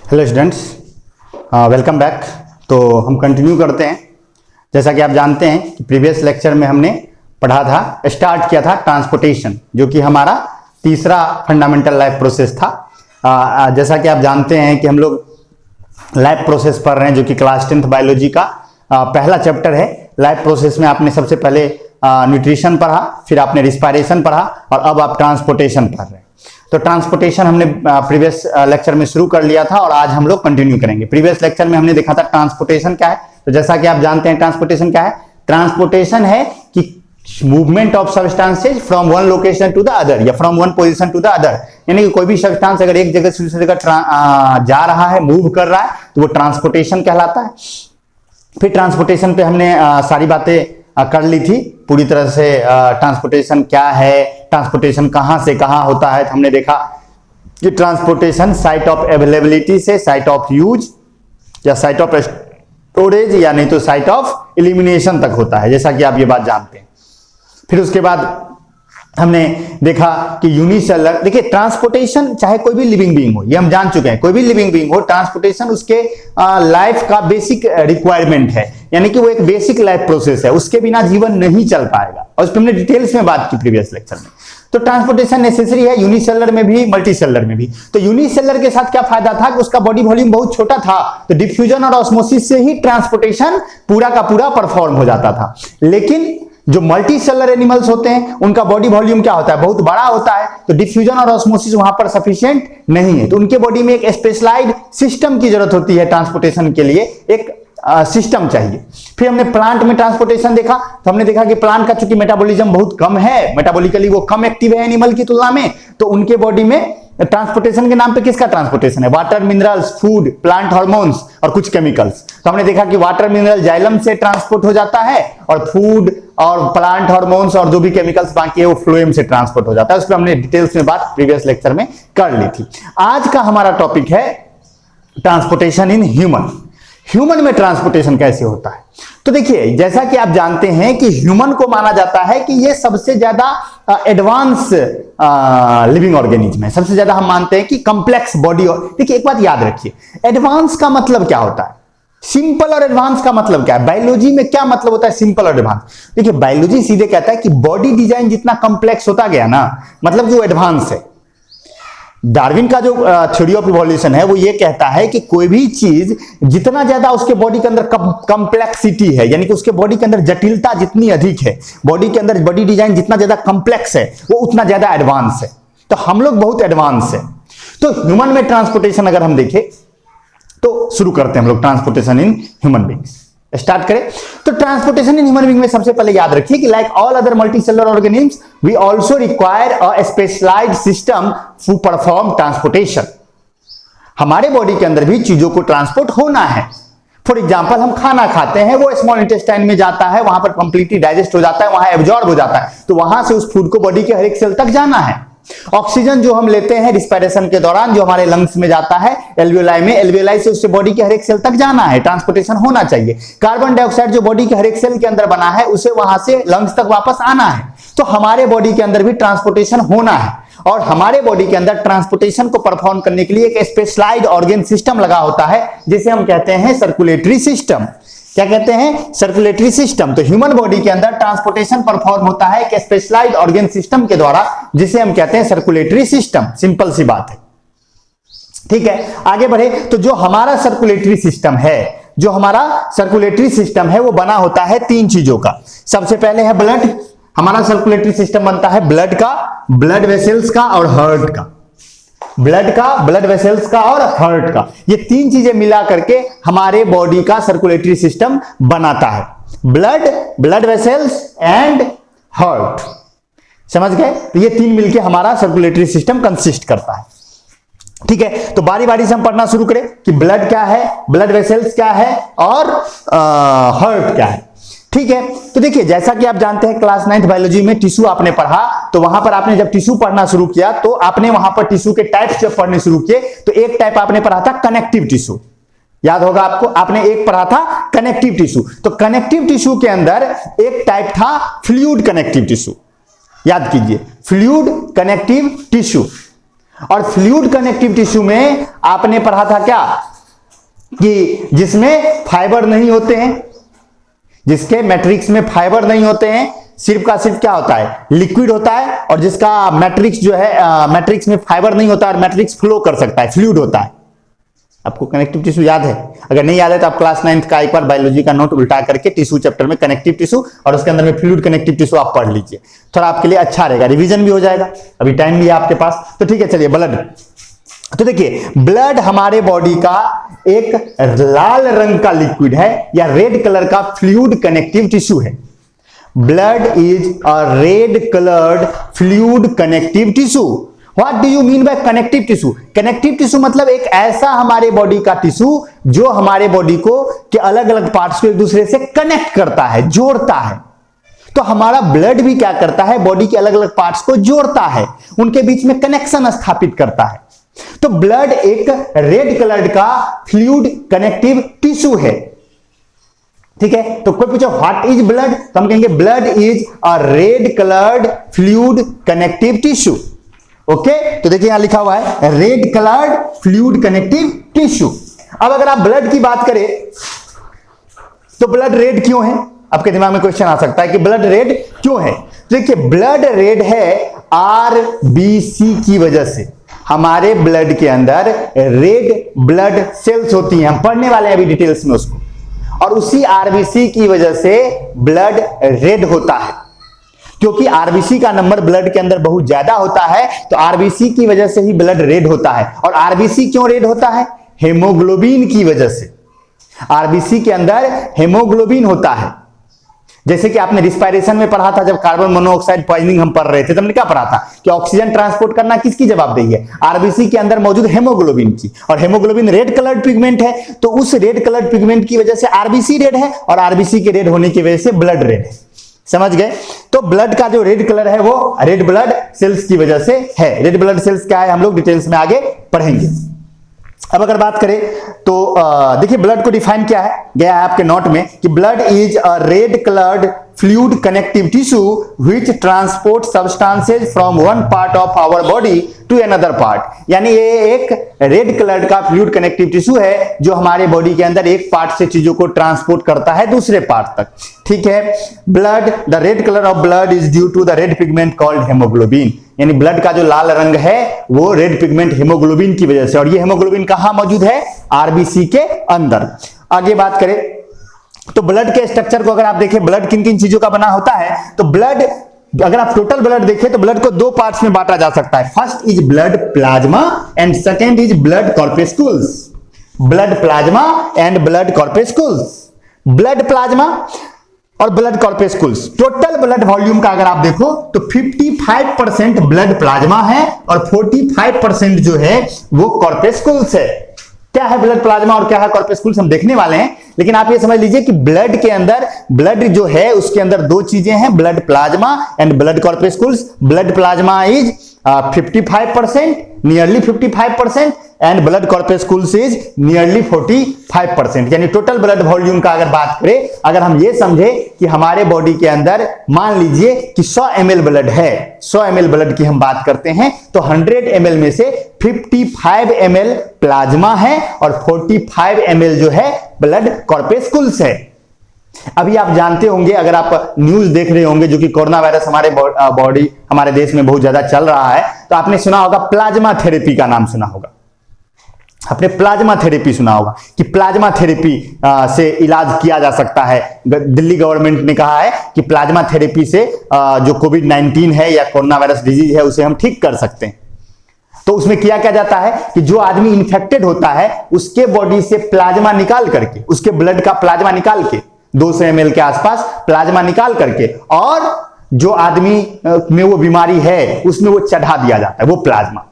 Hello students, welcome back. तो हम continue करते हैं। जैसा कि आप जानते हैं कि प्रीवियस लेक्चर में हमने पढ़ा था, स्टार्ट किया था ट्रांसपोर्टेशन, जो कि हमारा तीसरा फंडामेंटल लाइफ प्रोसेस था। जैसा कि आप जानते हैं कि हम लोग लाइफ प्रोसेस पढ़ रहे हैं, जो कि क्लास 10th बायोलॉजी का पहला चैप्टर है। लाइफ प्रोसेस में आपने सबसे पहले न्यूट्रिशन पढ़ा, फिर आपने रिस्पायरेशन पढ़ा और अब आप ट्रांसपोर्टेशन पढ़ रहे हैं। तो ट्रांसपोर्टेशन हमने प्रीवियस लेक्चर में शुरू कर लिया था और आज हम लोग कंटिन्यू करेंगे। प्रीवियस लेक्चर में हमने देखा था ट्रांसपोर्टेशन क्या है। तो जैसा कि आप जानते हैं ट्रांसपोर्टेशन क्या है। ट्रांसपोर्टेशन है कि movement of substances from one location to the other या from one position to the other, यानी कि कोई भी सब्सटेंस अगर एक जगह से दूसरी जगह जा रहा है, मूव कर रहा है, तो वो ट्रांसपोर्टेशन कहलाता है। फिर ट्रांसपोर्टेशन पे हमने सारी बातें कर ली थी पूरी तरह से। ट्रांसपोर्टेशन क्या है, ट्रांसपोर्टेशन कहां से कहां होता है, तो हमने देखा कि ट्रांसपोर्टेशन साइट ऑफ अवेलेबिलिटी से साइट ऑफ यूज या साइट ऑफ स्टोरेज या नहीं तो साइट ऑफ एलिमिनेशन तक होता है, जैसा कि आप ये बात जानते हैं। फिर उसके बाद हमने देखा कि यूनिसेलर, देखिए ट्रांसपोर्टेशन चाहे कोई भी लिविंग बीइंग हो, ये हम जान चुके हैं, कोई भी लिविंग बीइंग हो, ट्रांसपोर्टेशन उसके लाइफ का बेसिक रिक्वायरमेंट है, यानी कि वो एक बेसिक लाइफ प्रोसेस है, उसके बिना जीवन नहीं चल पाएगा। और उस पर हमने डिटेल्स में बात की प्रीवियस लेक्चर में। तो ट्रांसपोर्टेशन नेसेसरी है यूनिसेलर में भी, मल्टीसेलर में भी। तो यूनिसेलर के साथ क्या फायदा था कि उसका बॉडी वॉल्यूम बहुत छोटा था, तो डिफ्यूजन और ऑस्मोसिस से ही ट्रांसपोर्टेशन पूरा का पूरा परफॉर्म हो जाता था। लेकिन जो मल्टी सेलर एनिमल्स होते हैं उनका बॉडी वॉल्यूम क्या होता है, बहुत बड़ा होता है, तो डिफ्यूजन और ऑस्मोसिस वहां पर सफिशिएंट नहीं है। तो उनके बॉडी में एक स्पेशलाइज्ड सिस्टम की जरूरत होती है ट्रांसपोर्टेशन के लिए, एक सिस्टम चाहिए। फिर हमने प्लांट में ट्रांसपोर्टेशन देखा, तो हमने देखा कि प्लांट का चूंकि मेटाबॉलिज्म बहुत कम है, मेटाबॉलिकली वो कम एक्टिव है एनिमल की तुलना में, तो उनके बॉडी में ट्रांसपोर्टेशन के नाम पे किसका ट्रांसपोर्टेशन है, water, minerals, food, plant hormones और कुछ केमिकल्स। तो हमने देखा कि वाटर मिनरल जाइलम से ट्रांसपोर्ट हो जाता है और फूड और प्लांट हार्मोन्स और जो भी केमिकल्स बाकी है वो फ्लोएम से ट्रांसपोर्ट हो जाता है। उस पर हमने डिटेल्स में बात प्रीवियस लेक्चर में कर ली थी। आज का हमारा टॉपिक है ट्रांसपोर्टेशन इन ह्यूमन। ह्यूमन में ट्रांसपोर्टेशन कैसे होता है। तो देखिए, जैसा कि आप जानते हैं कि ह्यूमन को माना जाता है कि ये सबसे ज्यादा एडवांस लिविंग ऑर्गेनिज्म है, सबसे ज्यादा हम मानते हैं कि कॉम्प्लेक्स बॉडी। देखिए एक बात याद रखिए, एडवांस का मतलब क्या होता है, सिंपल और एडवांस का मतलब क्या है, बायोलॉजी में क्या मतलब होता है सिंपल और एडवांस। देखिए बायोलॉजी सीधे कहता है कि बॉडी डिजाइन जितना कॉम्प्लेक्स होता गया ना, मतलब जो एडवांस है। डार्विन का जो थ्योरी ऑफ इवोल्यूशन है वो ये कहता है कि कोई भी चीज जितना ज्यादा उसके बॉडी के अंदर कॉम्प्लेक्सिटी है, यानी कि उसके बॉडी के अंदर जटिलता जितनी अधिक है, बॉडी के अंदर बॉडी डिजाइन जितना ज्यादा कॉम्प्लेक्स है, वो उतना ज्यादा एडवांस है। तो हम लोग बहुत एडवांस है। तो ह्यूमन में ट्रांसपोर्टेशन अगर हम देखें तो शुरू करते हैं हम लोग transportation in human beings, start करें। तो ट्रांसपोर्टेशन इन ह्यूमन बीइंग में सबसे पहले याद रखिए कि like all other multicellular organisms we also require a specialised system to perform transportation. हमारे बॉडी के अंदर भी चीजों को ट्रांसपोर्ट होना है। फॉर एग्जांपल, हम खाना खाते हैं, वो स्मॉल इंटेस्टाइन में जाता है, वहां पर कंप्लीटली डाइजेस्ट हो जाता है, वहां एब्जॉर्ब हो जाता है, तो वहां से उस फूड को बॉडी के हर एक सेल तक जाना है। ऑक्सीजन जो हम लेते हैं रिस्पायरेशन के दौरान, जो हमारे लंग्स में जाता है एल्वियोलाई में, एल्वियोलाई से उससे बॉडी के हर एक सेल तक जाना है, ट्रांसपोर्टेशन होना चाहिए। कार्बन डाइऑक्साइड जो बॉडी के हर एक सेल के अंदर बना है, उसे वहां से लंग्स तक वापस आना है। तो हमारे बॉडी के अंदर भी ट्रांसपोर्टेशन होना है, और हमारे बॉडी के अंदर ट्रांसपोर्टेशन को परफॉर्म करने के लिए एक स्पेशलाइज्ड ऑर्गन सिस्टम लगा होता है, जिसे हम कहते हैं सर्कुलेटरी सिस्टम। क्या कहते हैं, सर्कुलेटरी सिस्टम। तो ह्यूमन बॉडी के अंदर ट्रांसपोर्टेशन परफॉर्म होता है एक स्पेशलाइज्ड ऑर्गन सिस्टम के द्वारा, जिसे हम कहते हैं सर्कुलेटरी सिस्टम। सिंपल सी बात है, ठीक है। आगे बढ़े तो जो हमारा सर्कुलेटरी सिस्टम है, जो हमारा सर्कुलेटरी सिस्टम है वो बना होता है तीन चीजों का। सबसे पहले है ब्लड। हमारा सर्कुलेटरी सिस्टम बनता है ब्लड का, ब्लड वेसल्स का और हार्ट का। ब्लड का, ब्लड वेसल्स का और हार्ट का, ये तीन चीजें मिला करके हमारे बॉडी का सर्कुलेटरी सिस्टम बनाता है। Blood, blood vessels and heart, समझ गए। तो ये तीन मिलके हमारा सर्कुलेटरी सिस्टम कंसिस्ट करता है, ठीक है। तो बारी बारी से हम पढ़ना शुरू करें कि ब्लड क्या है, ब्लड वेसल्स क्या है और हार्ट क्या है, ठीक है। तो देखिए, जैसा कि आप जानते हैं क्लास 9th बायोलॉजी में टिश्यू आपने पढ़ा, तो वहां पर आपने जब टिश्यू पढ़ना शुरू किया तो आपने वहां पर टिश्यू के टाइप्स जब पढ़ने शुरू किए तो एक टाइप आपने पढ़ा था कनेक्टिव टिश्यू, याद होगा आपको, आपने एक पढ़ा था कनेक्टिव टिश्यू। तो कनेक्टिव टिश्यू के अंदर एक टाइप था फ्लूइड कनेक्टिव टिश्यू, याद कीजिए, फ्लूइड कनेक्टिव टिश्यू। और फ्लूइड कनेक्टिव टिश्यू में आपने पढ़ा था क्या कि जिसमें फाइबर नहीं होते हैं, जिसके मैट्रिक्स में फाइबर नहीं होते हैं, सिर्फ का सिर्फ क्या होता है, लिक्विड होता है, और जिसका मैट्रिक्स जो है मैट्रिक्स में फाइबर नहीं होता और मैट्रिक्स फ्लो कर सकता है, फ्लूइड होता है। आपको कनेक्टिव टिश्यू याद है? अगर नहीं याद है तो आप क्लास 9th का एक बार बायोलॉजी का नोट उल्टा करके टिश्यू चैप्टर में कनेक्टिव टिश्यू और उसके अंदर में फ्लूइड कनेक्टिव टिश्यू आप पढ़ लीजिए, थोड़ा आपके लिए अच्छा रहेगा, रिवीजन भी हो जाएगा, अभी टाइम भी है आपके पास। तो ठीक है, चलिए ब्लड। तो देखिए, ब्लड हमारे बॉडी का एक लाल रंग का लिक्विड है या रेड कलर का फ्लूइड कनेक्टिव टिश्यू है। Blood is a red coloured fluid connective tissue. What do you mean bye connective tissue? Connective tissue मतलब एक ऐसा हमारे बॉडी का टिश्यू जो हमारे बॉडी को के अलग अलग पार्ट्स को एक दूसरे से कनेक्ट करता है, जोड़ता है। तो हमारा ब्लड भी क्या करता है, बॉडी के अलग अलग पार्ट्स को जोड़ता है, उनके बीच में कनेक्शन स्थापित करता है। तो ब्लड एक रेड कलर का फ्लूइड कनेक्टिव टिश्यू है, ठीक है। तो कोई पूछे व्हाट इज ब्लड, तो हम कहेंगे blood is a red coloured fluid connective tissue. Okay, तो देखिए यहां लिखा हुआ है red coloured fluid connective tissue. अब अगर आप ब्लड की बात करें तो ब्लड रेड क्यों है? आपके दिमाग में क्वेश्चन आ सकता है कि ब्लड रेड क्यों है। देखिए, ब्लड रेड है आरबीसी की वजह से। हमारे ब्लड के अंदर रेड ब्लड सेल्स होती हैं, हम पढ़ने वाले हैं अभी डिटेल्स में उसको, और उसी आरबीसी की वजह से ब्लड रेड होता है। क्योंकि आरबीसी का नंबर ब्लड के अंदर बहुत ज्यादा होता है, तो आरबीसी की वजह से ही ब्लड रेड होता है। और आरबीसी क्यों रेड होता है? हेमोग्लोबिन की वजह से। आरबीसी के अंदर हेमोग्लोबिन होता है। जैसे कि आपने रिस्पायरेशन में पढ़ा था, जब कार्बन मोनोऑक्साइड पॉइजनिंग हम पढ़ रहे थे, तो हमने क्या पढ़ा था कि ऑक्सीजन ट्रांसपोर्ट करना किसकी जवाबदेही है? आरबीसी के अंदर मौजूद हेमोग्लोबिन की। और हेमोग्लोबिन रेड कलर्ड पिगमेंट है, तो उस रेड कलर्ड पिगमेंट की वजह से आरबीसी रेड है, और आरबीसी के रेड होने की वजह से ब्लड रेड है। समझ गए? तो ब्लड का जो रेड कलर है वो रेड ब्लड सेल्स की वजह से है। रेड ब्लड सेल्स क्या है हम लोग डिटेल्स में आगे पढ़ेंगे। अब अगर बात करें तो देखिए ब्लड को डिफाइन क्या है, गया है आपके नोट में कि blood is a red coloured fluid connective tissue which transport substances from one part of our body to another part। यानी ये एक रेड कलर का फ्लूइड कनेक्टिव टिश्यू है जो हमारे बॉडी के अंदर एक पार्ट से चीजों को ट्रांसपोर्ट करता है दूसरे पार्ट तक, ठीक है। Blood, the red colour of blood is due to the red pigment called haemoglobin. यानी ब्लड का जो लाल रंग है वो रेड पिगमेंट हेमोग्लोबिन की वजह से, और ये हेमोग्लोबिन कहां मौजूद है? आरबीसी के अंदर। आगे बात करें तो ब्लड के स्ट्रक्चर को अगर आप देखें, ब्लड किन किन चीजों का बना होता है, तो ब्लड, अगर आप टोटल ब्लड देखें तो ब्लड को दो पार्ट्स में बांटा जा सकता है। First is blood plasma and second is blood corpuscles. Blood plasma and blood corpuscles. Blood plasma और blood corpuscles, total blood volume का अगर आप देखो तो 55% ब्लड प्लाज्मा है और 45% जो है वो कॉर्पेस्कुल्स है। क्या है ब्लड प्लाज्मा और क्या है कॉर्पेस्कुल्स हम देखने वाले हैं, लेकिन आप ये समझ लीजिए कि ब्लड के अंदर, ब्लड जो है उसके अंदर दो चीजें हैं, blood plasma and blood corpuscles. Blood plasma is 55%, nearly 55%, and blood corpuscles is nearly 45%। यानी टोटल ब्लड वॉल्यूम का अगर बात करें, अगर हम ये समझे कि हमारे बॉडी के अंदर मान लीजिए कि 100 ml ब्लड है, 100 ml ब्लड की हम बात करते हैं, तो 100 ml में से 55 ml प्लाज्मा है और 45 ml जो है ब्लड कॉर्पेस्कुल्स है। अभी आप जानते होंगे, अगर आप न्यूज देख रहे होंगे, जो कि कोरोना वायरस हमारे देश में बहुत ज्यादा चल रहा है, तो आपने सुना होगा प्लाज्मा थेरेपी का नाम सुना होगा। आपने प्लाज्मा थेरेपी सुना होगा कि प्लाज्मा थेरेपी से इलाज किया जा सकता है। दिल्ली गवर्नमेंट ने कहा है कि प्लाज्मा थेरेपी से जो कोविड-19 है या कोरोना वायरस डिजीज है उसे हम ठीक कर सकते हैं। तो उसमें किया क्या जाता है कि जो आदमी इन्फेक्टेड होता है उसके बॉडी से प्लाज्मा निकाल करके, उसके ब्लड का प्लाज्मा निकाल के, 200 ml के आसपास प्लाज्मा निकाल करके, और जो आदमी में वो बीमारी है उसमें वो चढ़ा दिया जाता है वो प्लाज्मा।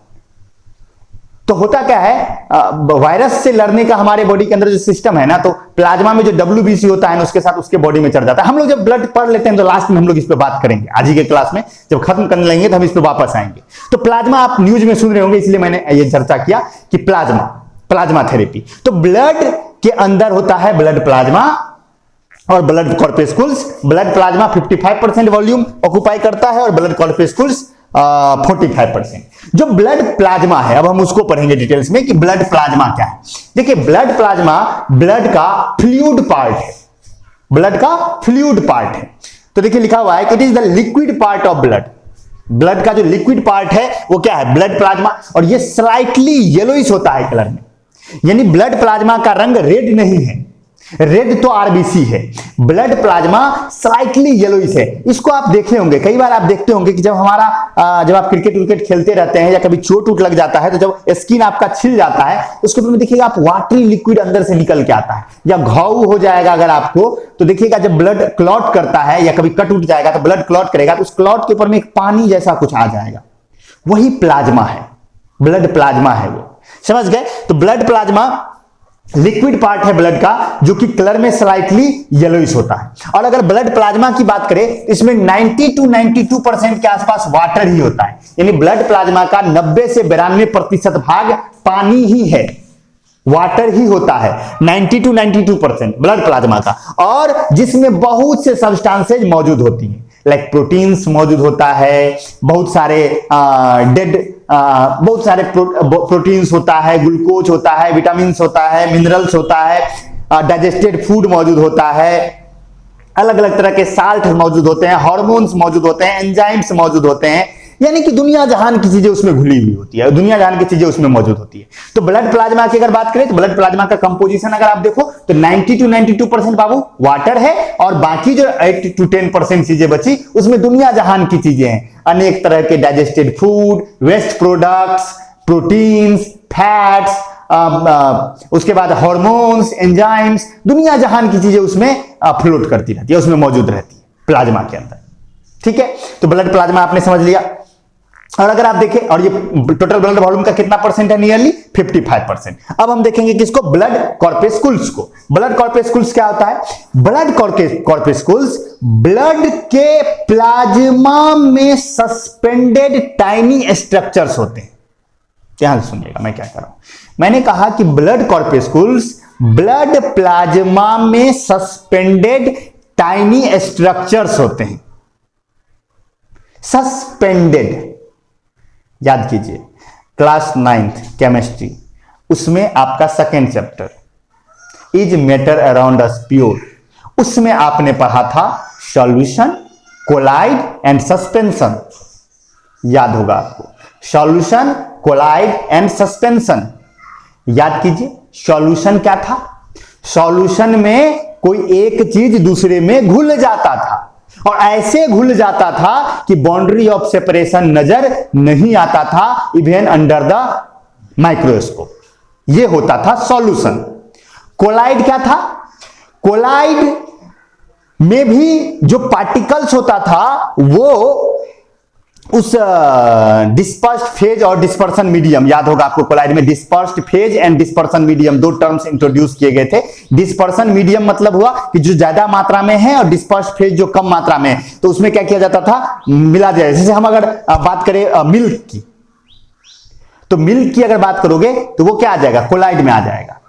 तो होता क्या है, वायरस से लड़ने का हमारे बॉडी के अंदर जो सिस्टम है ना, तो प्लाज्मा में जो WBC होता है ना उसके साथ उसके बॉडी में चढ़ जाता है। हम लोग जब ब्लड पढ़ लेते हैं तो लास्ट में हम लोग इस पे बात करेंगे, आज ही के क्लास में जब खत्म करने लेंगे तो हम इस पे वापस आएंगे। तो प्लाज्मा आप न्यूज में सुन रहे होंगे, इसलिए मैंने ये चर्चा किया कि प्लाज्मा थेरेपी। तो ब्लड के अंदर होता है ब्लड प्लाज्मा और blood corpuscles. Blood plasma 55% volume occupy करता है और ब्लड कॉर्पेस्कुल्स 45%। जो ब्लड प्लाज्मा है, अब हम उसको पढ़ेंगे डिटेल्स में कि ब्लड प्लाज्मा क्या है। देखिए ब्लड प्लाज्मा ब्लड का फ्लूइड पार्ट है, ब्लड का फ्लूइड पार्ट है। तो देखिए लिखा हुआ है कि it is the liquid part of blood. Blood का जो लिक्विड पार्ट है वो क्या है, ब्लड प्लाज्मा। और ये स्लाइटली येलोइश होता है कलर में, यानी ब्लड प्लाज्मा का रंग रेड नहीं है, रेड तो आरबीसी है, ब्लड प्लाज्मा स्लाइटली येलोइश है। इसको आप देखे होंगे, कई बार आप देखते होंगे कि जब आप क्रिकेट विकेट खेलते रहते हैं या कभी चोट उट लग जाता है तो जब स्किन आपका छिल जाता है उसके ऊपर में देखिएगा आप वाटरी लिक्विड अंदर से निकल के आता है, या घाव हो जाएगा अगर आपको तो देखिएगा जब ब्लड क्लॉट करता है या कभी कट उठ जाएगा तो ब्लड क्लॉट करेगा तो उस क्लॉट के ऊपर में एक पानी जैसा कुछ आ जाएगा, वही प्लाज्मा है, ब्लड प्लाज्मा है वो, समझ गए। तो ब्लड प्लाज्मा लिक्विड पार्ट है ब्लड का जो कि कलर में स्लाइटली येलोइश होता है। और अगर ब्लड प्लाज्मा की बात करें इसमें 90 to 92% के आसपास वाटर ही होता है, यानी ब्लड प्लाज्मा का 90 से 92% भाग पानी ही है, वाटर ही होता है 90 to 92% ब्लड प्लाज्मा का। और जिसमें बहुत से सब्सटेंसेज मौजूद होती हैं, लाइक प्रोटीन्स मौजूद होता है, बहुत सारे बहुत सारे प्रोटीन्स होता है, ग्लूकोज होता है, विटामिन होता है, मिनरल्स होता है, डाइजेस्टेड फूड मौजूद होता है, अलग अलग तरह के साल्ट मौजूद होते हैं, हार्मोन्स मौजूद होते हैं, एंजाइम्स मौजूद होते हैं, यानी कि दुनिया जहान की चीजें उसमें घुली हुई होती है, दुनिया जहान की चीजें उसमें मौजूद होती है। तो ब्लड प्लाज्मा की अगर बात करें तो ब्लड प्लाज्मा का कंपोजिशन अगर आप देखो तो 90 to 92% बाबू वाटर है, और बाकी जो 8 to 10% चीजें बची उसमें दुनिया जहान की चीजें हैं, अनेक तरह के digested food, waste products, proteins, fats, उसके बाद हार्मोन्स, एंजाइम्स, दुनिया जहान की चीजें उसमें फ्लोट करती रहती है, उसमें मौजूद रहती है प्लाज्मा के अंदर। ठीक है, तो ब्लड प्लाज्मा आपने समझ लिया। और अगर आप देखें, और ये टोटल ब्लड वॉल्यूम का कितना परसेंट है, नियरली 55%। अब हम देखेंगे किसको, ब्लड कॉर्पेस्कुल्स को। ब्लड कॉर्पेस्कुल्स क्या होता है, ब्लड कॉर्पेस्कुल्स ब्लड के प्लाज्मा में सस्पेंडेड टाइनी स्ट्रक्चर्स होते हैं। ध्यान से सुनिएगा मैं क्या कर रहा हूं, मैंने कहा कि ब्लड कॉर्पेस्कुल्स ब्लड प्लाज्मा में सस्पेंडेड टाइनी स्ट्रक्चर्स होते हैं, सस्पेंडेड। याद कीजिए क्लास 9th केमिस्ट्री, उसमें आपका second chapter is matter around us pure, उसमें आपने पढ़ा था सॉल्यूशन, कोलाइड एंड सस्पेंशन। याद होगा आपको, सॉल्यूशन, कोलाइड एंड सस्पेंशन। याद कीजिए सॉल्यूशन क्या था, सॉल्यूशन में कोई एक चीज दूसरे में घुल जाता था, और ऐसे घुल जाता था कि बाउंड्री ऑफ सेपरेशन नजर नहीं आता था, इवन अंडर द माइक्रोस्कोप। ये होता था सॉल्यूशन। कोलाइड क्या था, कोलाइड में भी जो पार्टिकल्स होता था वो उस डिस्पर्स्ड फेज और डिस्पर्सन मीडियम, याद होगा आपको कोलाइड में dispersed phase and dispersion medium दो टर्म्स इंट्रोड्यूस किए गए थे। डिस्पर्सन मीडियम मतलब हुआ कि जो ज्यादा मात्रा में है, और डिस्पर्स्ड फेज जो कम मात्रा में है, तो उसमें क्या किया जाता था, मिला जाए। जैसे हम अगर बात करें मिल्क की, तो मिल्क की अगर बात करोगे तो वो क्या आ जाएगा, कोलाइड में आ जाएगा।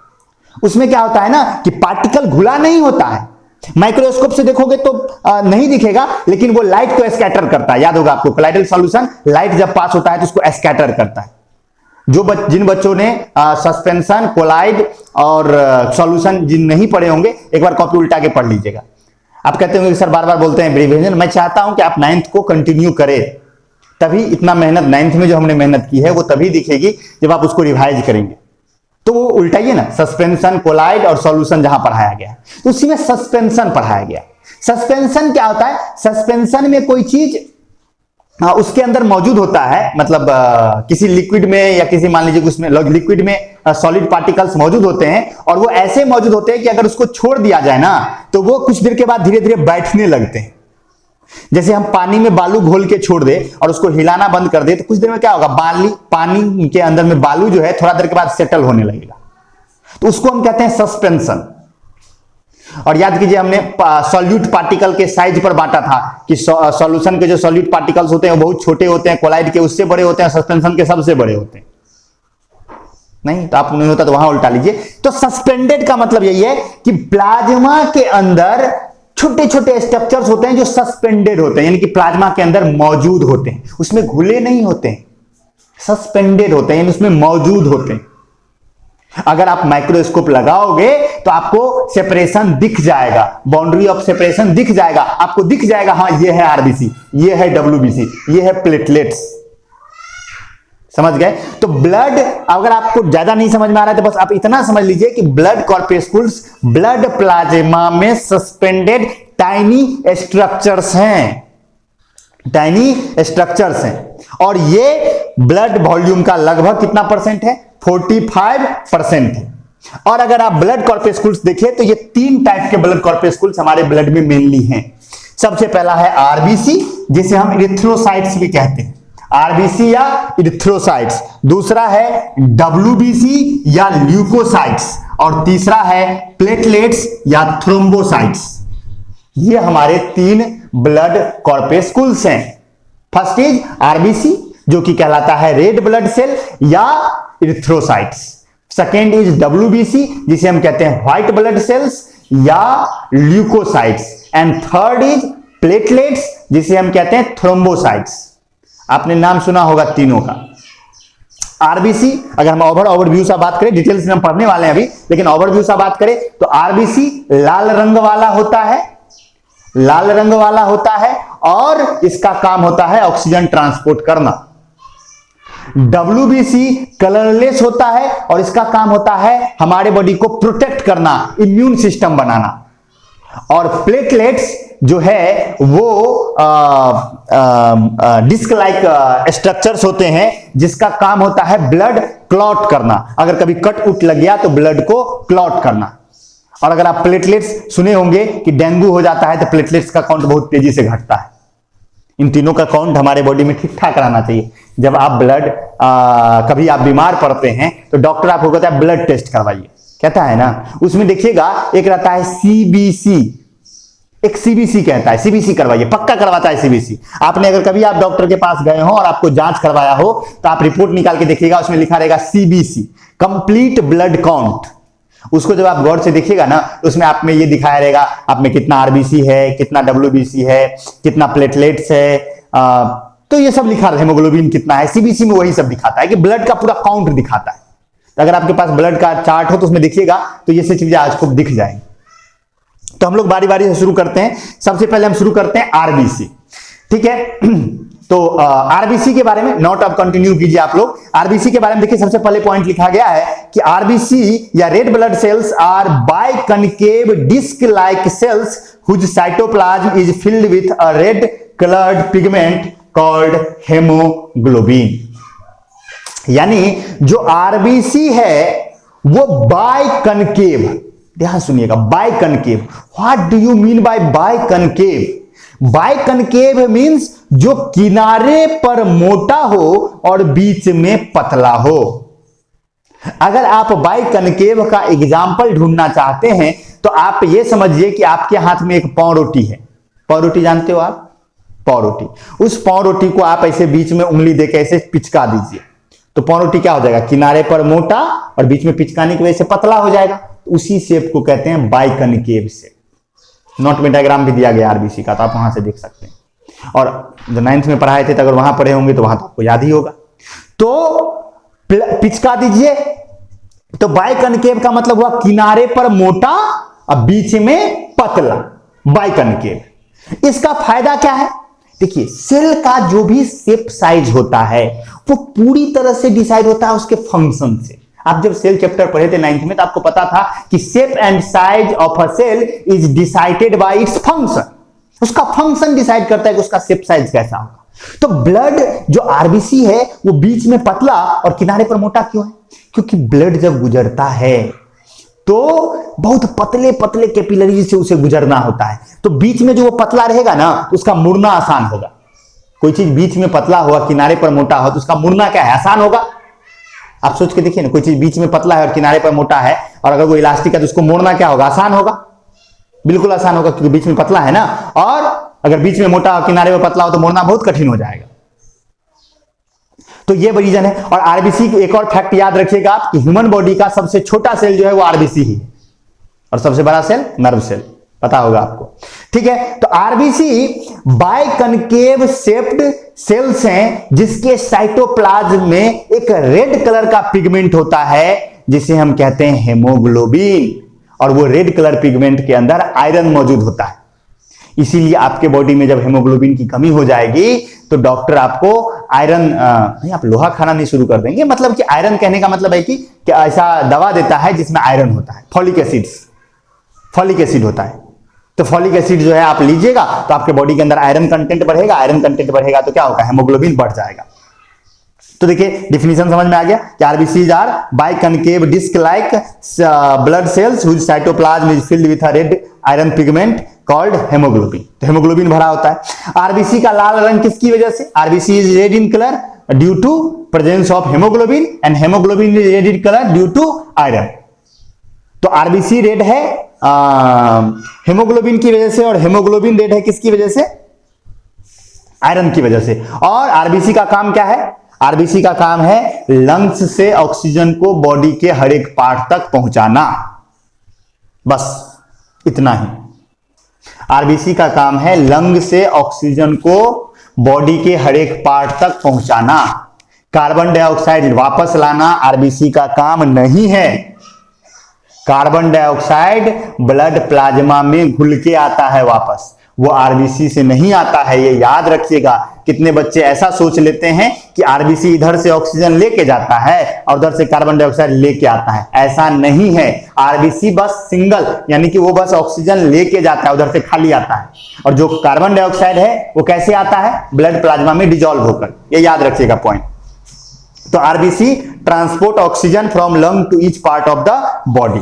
उसमें क्या होता है ना कि पार्टिकल घुला नहीं होता है, माइक्रोस्कोप से देखोगे तो नहीं दिखेगा, लेकिन वो लाइट को स्कैटर करता है। याद होगा आपको, कोलाइडल सॉल्यूशन लाइट जब पास होता है तो उसको स्कैटर करता है। जिन बच्चों ने सस्पेंशन, कोलाइड और सॉल्यूशन जिन नहीं पढ़े होंगे, एक बार कॉपी उल्टा के पढ़ लीजिएगा। आप कहते होंगे सर बार बार बोलते हैं एब्रिविएशन, मैं चाहता हूं कि आप 9th को कंटिन्यू करें, तभी इतना मेहनत 9th में जो हमने मेहनत की है वो तभी दिखेगी जब आप उसको रिवाइज करेंगे। तो वो उल्टाइए ना, सस्पेंशन, कोलाइड और सॉल्यूशन जहां पढ़ाया गया तो उसी में सस्पेंशन पढ़ाया गया। सस्पेंशन क्या होता है, सस्पेंशन में कोई चीज उसके अंदर मौजूद होता है, मतलब किसी लिक्विड में या किसी मान लीजिए उसमें लिक्विड में सॉलिड पार्टिकल्स मौजूद होते हैं, और वो ऐसे मौजूद होते हैं कि अगर उसको छोड़ दिया जाए ना तो वो कुछ देर के बाद धीरे धीरे बैठने लगते हैं। जैसे हम पानी में बालू घोल के छोड़ दे और उसको हिलाना बंद कर दे तो कुछ देर में क्या होगा, पानी के अंदर में बालू जो है थोड़ा देर के बाद सेटल होने लगेगा, तो उसको हम कहते हैं सस्पेंशन। और याद कीजिए हमने सॉल्यूट पार्टिकल के साइज पर बांटा था कि सॉल्यूशन के जो सॉल्यूट पार्टिकल्स होते हैं वो बहुत छोटे होते हैं, कोलाइड के उससे बड़े होते हैं, सस्पेंशन के सबसे बड़े होते हैं। नहीं तो आप नहीं होता तो वहां उल्टा लीजिए। तो सस्पेंडेड का मतलब यही है कि प्लाज्मा के अंदर छोटे छोटे स्ट्रक्चर्स होते हैं जो सस्पेंडेड होते हैं, यानी कि प्लाज्मा के अंदर मौजूद होते हैं, उसमें घुले नहीं होते हैं, सस्पेंडेड होते हैं, उसमें मौजूद होते हैं। अगर आप माइक्रोस्कोप लगाओगे तो आपको सेपरेशन दिख जाएगा, बाउंड्री ऑफ सेपरेशन दिख जाएगा, आपको दिख जाएगा हाँ ये है आरबीसी, ये है डब्ल्यूबीसी, ये है प्लेटलेट्स। समझ गए? तो ब्लड, अगर आपको ज्यादा नहीं समझ में आ रहा है तो बस आप इतना समझ लीजिए कि ब्लड कॉर्पेस्कुल्स ब्लड प्लाज्मा में सस्पेंडेड टाइनी स्ट्रक्चर्स हैं, टाइनी स्ट्रक्चर्स हैं। और ये ब्लड वॉल्यूम का लगभग कितना परसेंट है? 45% है। और अगर आप ब्लड कॉर्पेस्कुल्स देखें तो ये 3 टाइप के ब्लड कॉर्पेस्कुल्स हमारे ब्लड में मेनली हैं। सबसे पहला है आरबीसी, जिसे हम इरिथ्रोसाइट्स भी कहते हैं, आरबीसी या इरिथ्रोसाइट्स। दूसरा है डब्ल्यूबीसी या ल्यूकोसाइट्स, और तीसरा है प्लेटलेट्स या थ्रोम्बोसाइट्स। ये हमारे 3 ब्लड कॉर्पेस्कुल्स हैं। फर्स्ट इज आरबीसी, जो कि कहलाता है रेड ब्लड सेल या इरिथ्रोसाइट्स। सेकेंड इज डब्ल्यूबीसी, जिसे हम कहते हैं व्हाइट ब्लड सेल्स या leukocytes. And third is platelets, जिसे हम कहते हैं थ्रोम्बोसाइट्स। आपने नाम सुना होगा तीनों का। आरबीसी, अगर हम ओवरव्यू से बात करें, डिटेल्स में हम पढ़ने वाले हैं अभी, लेकिन ओवरव्यू से बात करें तो आरबीसी लाल रंग वाला होता है, लाल रंग वाला होता है, और इसका काम होता है ऑक्सीजन ट्रांसपोर्ट करना। डब्ल्यूबीसी कलरलेस होता है और इसका काम होता है हमारे बॉडी को प्रोटेक्ट करना, इम्यून सिस्टम बनाना। और प्लेटलेट्स जो है वो डिस्क लाइक स्ट्रक्चर्स होते हैं, जिसका काम होता है ब्लड क्लॉट करना। अगर कभी कट उट लग गया तो ब्लड को क्लॉट करना। और अगर आप प्लेटलेट्स सुने होंगे कि डेंगू हो जाता है तो प्लेटलेट्स का काउंट बहुत तेजी से घटता है। इन तीनों का काउंट हमारे बॉडी में ठीक ठाक रहना चाहिए। जब आप ब्लड कभी आप बीमार पड़ते हैं तो डॉक्टर आपको कहता है ब्लड टेस्ट करवाइए, कहता है ना। उसमें देखिएगा एक रहता है सीबीसी, एक सीबीसी कहता है, सीबीसी करवाइए, पक्का करवाता है सीबीसी। आपने अगर कभी आप डॉक्टर के पास गए हो और आपको जांच करवाया हो तो आप रिपोर्ट निकाल के देखिएगा, उसमें लिखा रहेगा सीबीसी, कंप्लीट ब्लड काउंट। उसको जब आप गौर से देखिएगा ना, उसमें आप में ये दिखाया रहेगा आप में कितना आरबीसी है, कितना डब्ल्यूबीसी है, कितना प्लेटलेट्स है, तो ये सब लिखा है, हेमोग्लोबिन कितना है। सीबीसी में वही सब दिखाता है कि ब्लड का पूरा काउंट दिखाता है। तो अगर आपके पास ब्लड का चार्ट हो तो उसमें देखिएगा तो ये सब चीजें आज खूब दिख जाएंगी। तो हम लोग बारी बारी से शुरू करते हैं। सबसे पहले हम शुरू करते हैं आरबीसी, ठीक है। तो आरबीसी के बारे में नोट अब कंटिन्यू कीजिए आप लोग। आरबीसी के बारे में देखिए, सबसे पहले पॉइंट लिखा गया है कि आरबीसी या red blood cells are biconcave disc like cells whose cytoplasm is filled with a red coloured pigment called haemoglobin. यानी जो आरबीसी है वो बाइकनकेव, ध्यान सुनिएगा, biconcave. What do you mean by biconcave? Biconcave means जो किनारे पर मोटा हो और बीच में पतला हो। अगर आप बाइकनकेव का एग्जाम्पल ढूंढना चाहते हैं तो आप ये समझिए कि आपके हाथ में एक पाव रोटी है। पाव रोटी जानते हो आप? पाव रोटी। उस पाव रोटी को आप ऐसे बीच में उंगली देकर ऐसे पिचका दीजिए तो पाव रोटी क्या हो जाएगा? किनारे पर मोटा और बीच में पिचकाने की वजह से पतला हो जाएगा। उसी शेप को कहते हैं बाइकनकेव शेप। नोट में डायग्राम भी दिया गया आरबीसी का, तो आप वहां से देख सकते हैं। और जो 9th में पढ़ाए थे तो अगर वहां पढ़े होंगे तो वहां तो आपको याद ही होगा। तो पिचका दीजिए तो बाइकनकेव का मतलब हुआ किनारे पर मोटा और बीच में पतला, बाइकनकेव। इसका फायदा क्या है? देखिए, सेल का जो भी शेप साइज होता है वो पूरी तरह से डिसाइड होता है उसके फंक्शन से। आप जब सेल चैप्टर पढ़े थे 9th में तो आपको पता था कि shape and size of a cell is decided by its function. उसका फंक्शन डिसाइड करता है कि उसका शेप साइज कैसा होगा। तो ब्लड जो आरबीसी है वो बीच में पतला और किनारे पर मोटा क्यों है? क्योंकि ब्लड जब गुजरता है तो बहुत पतले पतले कैपिलरी से उसे गुजरना होता है। तो बीच में जो वो पतला रहेगा ना तो उसका मुड़ना आसान होगा। कोई चीज बीच में पतला हुआ किनारे पर मोटा हो तो उसका मुड़ना क्या है? आसान होगा। आप सोच के देखिए ना, कोई चीज बीच में पतला है और किनारे पर मोटा है और अगर वो इलास्टिक है तो उसको मोड़ना क्या होगा? आसान होगा, बिल्कुल आसान होगा, क्योंकि बीच में पतला है ना। और अगर बीच में मोटा और किनारे में पतला हो तो मोड़ना बहुत कठिन हो जाएगा। तो ये रीजन है। और आरबीसी एक और फैक्ट याद रखिएगा आप कि ह्यूमन बॉडी का सबसे छोटा सेल जो है वो आरबीसी ही है और सबसे बड़ा सेल नर्व सेल, पता होगा आपको। ठीक है, तो आरबीसी बाइकनकेव शेप्ड सेल्स हैं जिसके साइटोप्लाज्म में एक रेड कलर का पिगमेंट होता है जिसे हम कहते हैं हेमोग्लोबिन, और वो रेड कलर पिगमेंट के अंदर आयरन मौजूद होता है। इसीलिए आपके बॉडी में जब हेमोग्लोबिन की कमी हो जाएगी तो डॉक्टर आपको आयरन नहीं, आप लोहा खाना नहीं शुरू कर देंगे, मतलब कि आयरन कहने का मतलब है कि ऐसा दवा देता है जिसमें आयरन होता है, फॉलिक एसिड होता है। तो फॉलिक एसिड जो है आप लीजिएगा तो आपके बॉडी के अंदर आयरन कंटेंट बढ़ेगा, आयरन कंटेंट बढ़ेगा तो क्या होगा, हेमोग्लोबिन बढ़ जाएगा। तो देखिए डिफिनीशन समझ में आ गया कि RBCs are biconcave disc like blood cells which cytoplasm is filled with a red iron pigment called haemoglobin. तो हेमोग्लोबिन भरा होता है। आरबीसी का लाल रंग किसकी वजह से, RBC is red in colour due to presence of haemoglobin and haemoglobin is red in colour due to iron. तो आरबीसी रेड है हेमोग्लोबिन की वजह से, और हेमोग्लोबिन रेड है किसकी वजह से, आयरन की वजह से। और आरबीसी का काम क्या है, आरबीसी का काम है लंग्स से ऑक्सीजन को बॉडी के हर एक पार्ट तक पहुंचाना, बस इतना ही। आरबीसी का काम है लंग से ऑक्सीजन को बॉडी के हर एक पार्ट तक पहुंचाना, कार्बन डाइऑक्साइड वापस लाना आरबीसी का काम नहीं है। कार्बन डाइऑक्साइड ब्लड प्लाज्मा में घुल के आता है वापस, वो आरबीसी से नहीं आता है, ये याद रखिएगा। कितने बच्चे ऐसा सोच लेते हैं कि आरबीसी इधर से ऑक्सीजन लेके जाता है और उधर से कार्बन डाइऑक्साइड लेके आता है, ऐसा नहीं है। आरबीसी बस सिंगल, यानी कि वो बस ऑक्सीजन लेके जाता है, उधर से खाली आता है, और जो कार्बन डाइऑक्साइड है वो कैसे आता है, ब्लड प्लाज्मा में डिजोल्व होकर, ये याद रखिएगा पॉइंट। तो RBC transport oxygen from lung to each part of the body.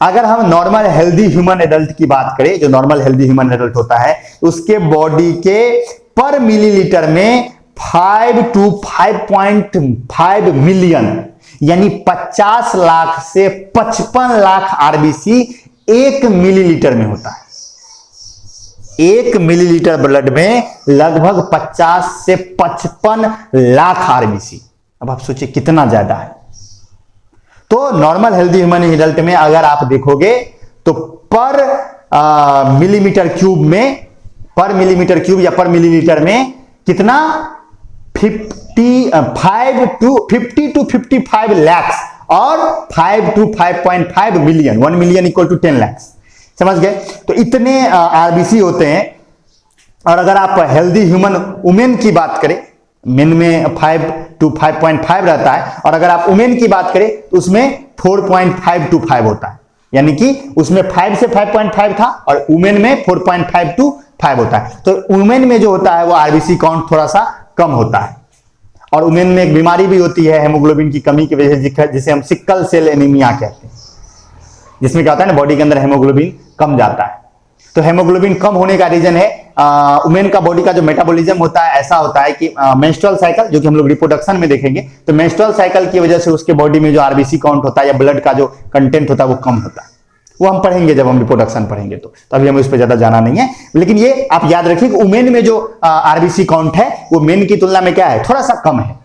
अगर हम नॉर्मल हेल्दी ह्यूमन एडल्ट की बात करें, जो नॉर्मल हेल्दी ह्यूमन एडल्ट होता है, उसके बॉडी के पर मिलीलीटर में 5 to 5.5 मिलियन यानी 50 लाख से 55 लाख आरबीसी 1 मिलीलीटर में होता है। 1 मिलीलीटर ब्लड में लगभग 50 से 55 लाख आरबीसी। अब आप सोचिए कितना ज्यादा है। तो नॉर्मल हेल्दी ह्यूमन एडल्ट में अगर आप देखोगे तो पर मिलीमीटर क्यूब में, पर मिलीमीटर क्यूब या पर मिलीलीटर में कितना 50 to 55 लाख और 5 to 5.5 million, 1 million equal to 10 lakh, समझ गए। तो इतने आरबीसी होते हैं। और अगर आप हेल्दी ह्यूमन वुमेन की बात करें, मेन में 5 to 5.5 रहता है, और अगर आप वुमेन की बात करें तो उसमें 4.5 to 5 होता है, यानी कि उसमें 5 से 5.5 था और वुमेन में 4.5 to 5 होता है। तो वुमेन में जो होता है वो आरबीसी काउंट थोड़ा सा कम होता है। और वुमेन में एक बीमारी भी होती है हेमोग्लोबिन की कमी की वजह से, जिसे हम सिकल सेल एनीमिया कहते हैं, जिसमें क्या होता है ना, बॉडी के अंदर हेमोग्लोबिन कम जाता है। तो हेमोग्लोबिन कम होने का रीजन है वुमेन का बॉडी का जो मेटाबॉलिज्म होता है, ऐसा होता है कि मेंस्ट्रुअल साइकिल, जो कि हम लोग रिप्रोडक्शन में देखेंगे, तो मेंस्ट्रुअल साइकिल की वजह से उसके बॉडी में जो आरबीसी काउंट होता है या ब्लड का जो कंटेंट होता है वो कम होता है। वो हम पढ़ेंगे जब हम रिप्रोडक्शन पढ़ेंगे, तो अभी हम इस पर ज्यादा जाना नहीं है। लेकिन ये आप याद रखिए कि वुमेन में जो आरबीसी काउंट है वो मेन की तुलना में क्या है, थोड़ा सा कम है।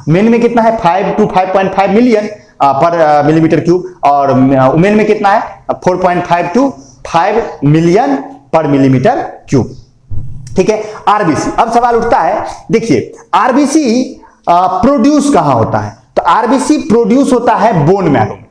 मेन में कितना है 5 to 5.5 मिलियन पर मिलीमीटर क्यूब, और वुमेन में कितना है 4.5 to 5 मिलियन पर मिलीमीटर क्यूब। ठीक है। आरबीसी, अब सवाल उठता है, देखिए आरबीसी प्रोड्यूस कहां होता है, तो आरबीसी प्रोड्यूस होता है बोन मैरो में।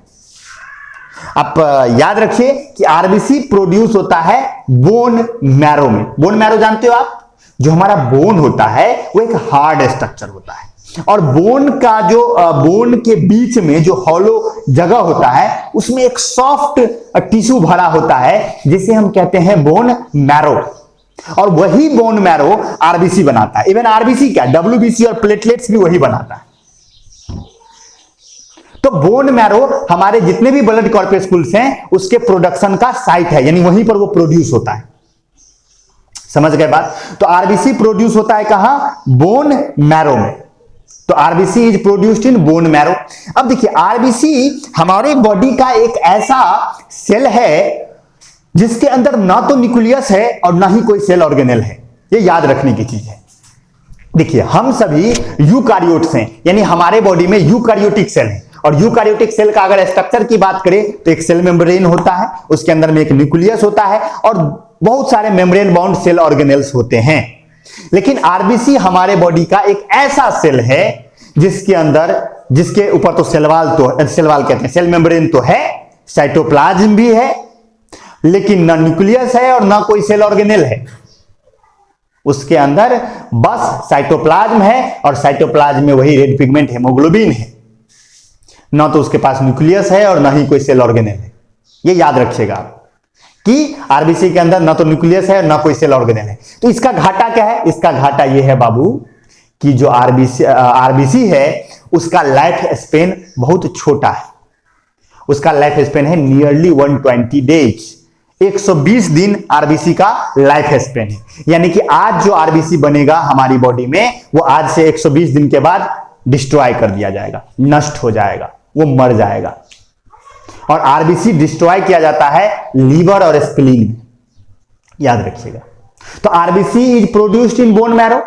आप याद रखिए कि आरबीसी प्रोड्यूस होता है बोन मैरो में। बोन मैरो जानते हो आप, जो हमारा बोन होता है वो एक हार्ड स्ट्रक्चर होता है, और बोन का जो बोन के बीच में जो हॉलो जगह होता है उसमें एक सॉफ्ट टिश्यू भरा होता है जिसे हम कहते हैं बोन मैरो, और वही बोन मैरो आरबीसी बनाता है। इवन आरबीसी क्या, डब्ल्यूबीसी और प्लेटलेट्स भी वही बनाता है। तो बोन मैरो हमारे जितने भी ब्लड कॉर्पस्कुल्स हैं उसके प्रोडक्शन का साइट है, यानी वहीं पर वो प्रोड्यूस होता है। समझ गए बात। तो आरबीसी प्रोड्यूस होता है कहां, बोन मैरो में। तो RBC is produced in bone marrow. अब देखिए आरबीसी हमारे बॉडी का एक ऐसा सेल है जिसके अंदर ना तो न्यूक्लियस है और ना ही कोई सेल ऑर्गेनेल है। ये याद रखने की चीज है। देखिए हम सभी यूकारियोट्स हैं, यानी हमारे बॉडी में यूकारियोटिक सेल है, और यूकारियोटिक सेल का अगर स्ट्रक्चर की बात करें तो एक सेल मेम्ब्रेन होता है, उसके अंदर में एक न्यूक्लियस होता है, और बहुत सारे मेम्ब्रेन बाउंड सेल ऑर्गेनेल्स होते हैं, लेकिन आरबीसी हमारे बॉडी का एक ऐसा सेल है जिसके ऊपर तो सेल वाल कहते हैं, सेल मेम्ब्रेन तो है, साइटोप्लाज्म भी है, लेकिन ना न्यूक्लियस है और ना कोई सेल ऑर्गेनेल है। उसके अंदर बस साइटोप्लाज्म है और साइटोप्लाज्म में वही रेड पिगमेंट हेमोग्लोबिन है, ना तो उसके पास न्यूक्लियस है और ना ही कोई सेल ऑर्गेनेल है। ये याद रखिएगा कि आरबीसी के अंदर ना तो न्यूक्लियस है और ना कोई सेल ऑर्गेनेल है। तो इसका घाटा क्या है? इसका घाटा ये है बाबू कि जो आरबीसी है उसका लाइफ स्पेन बहुत छोटा है। उसका लाइफ स्पेन है नियरली 120 डेज, 120 दिन आरबीसी का लाइफ स्पेन है। यानी कि आज जो आरबीसी बनेगा हमारी बॉडी में वो आज से 120 दिन के बाद डिस्ट्रॉय कर दिया जाएगा, नष्ट हो जाएगा, वो मर जाएगा। और आरबीसी डिस्ट्रॉय किया जाता है लीवर और स्प्लीन में, याद रखिएगा। तो RBC is produced in bone marrow.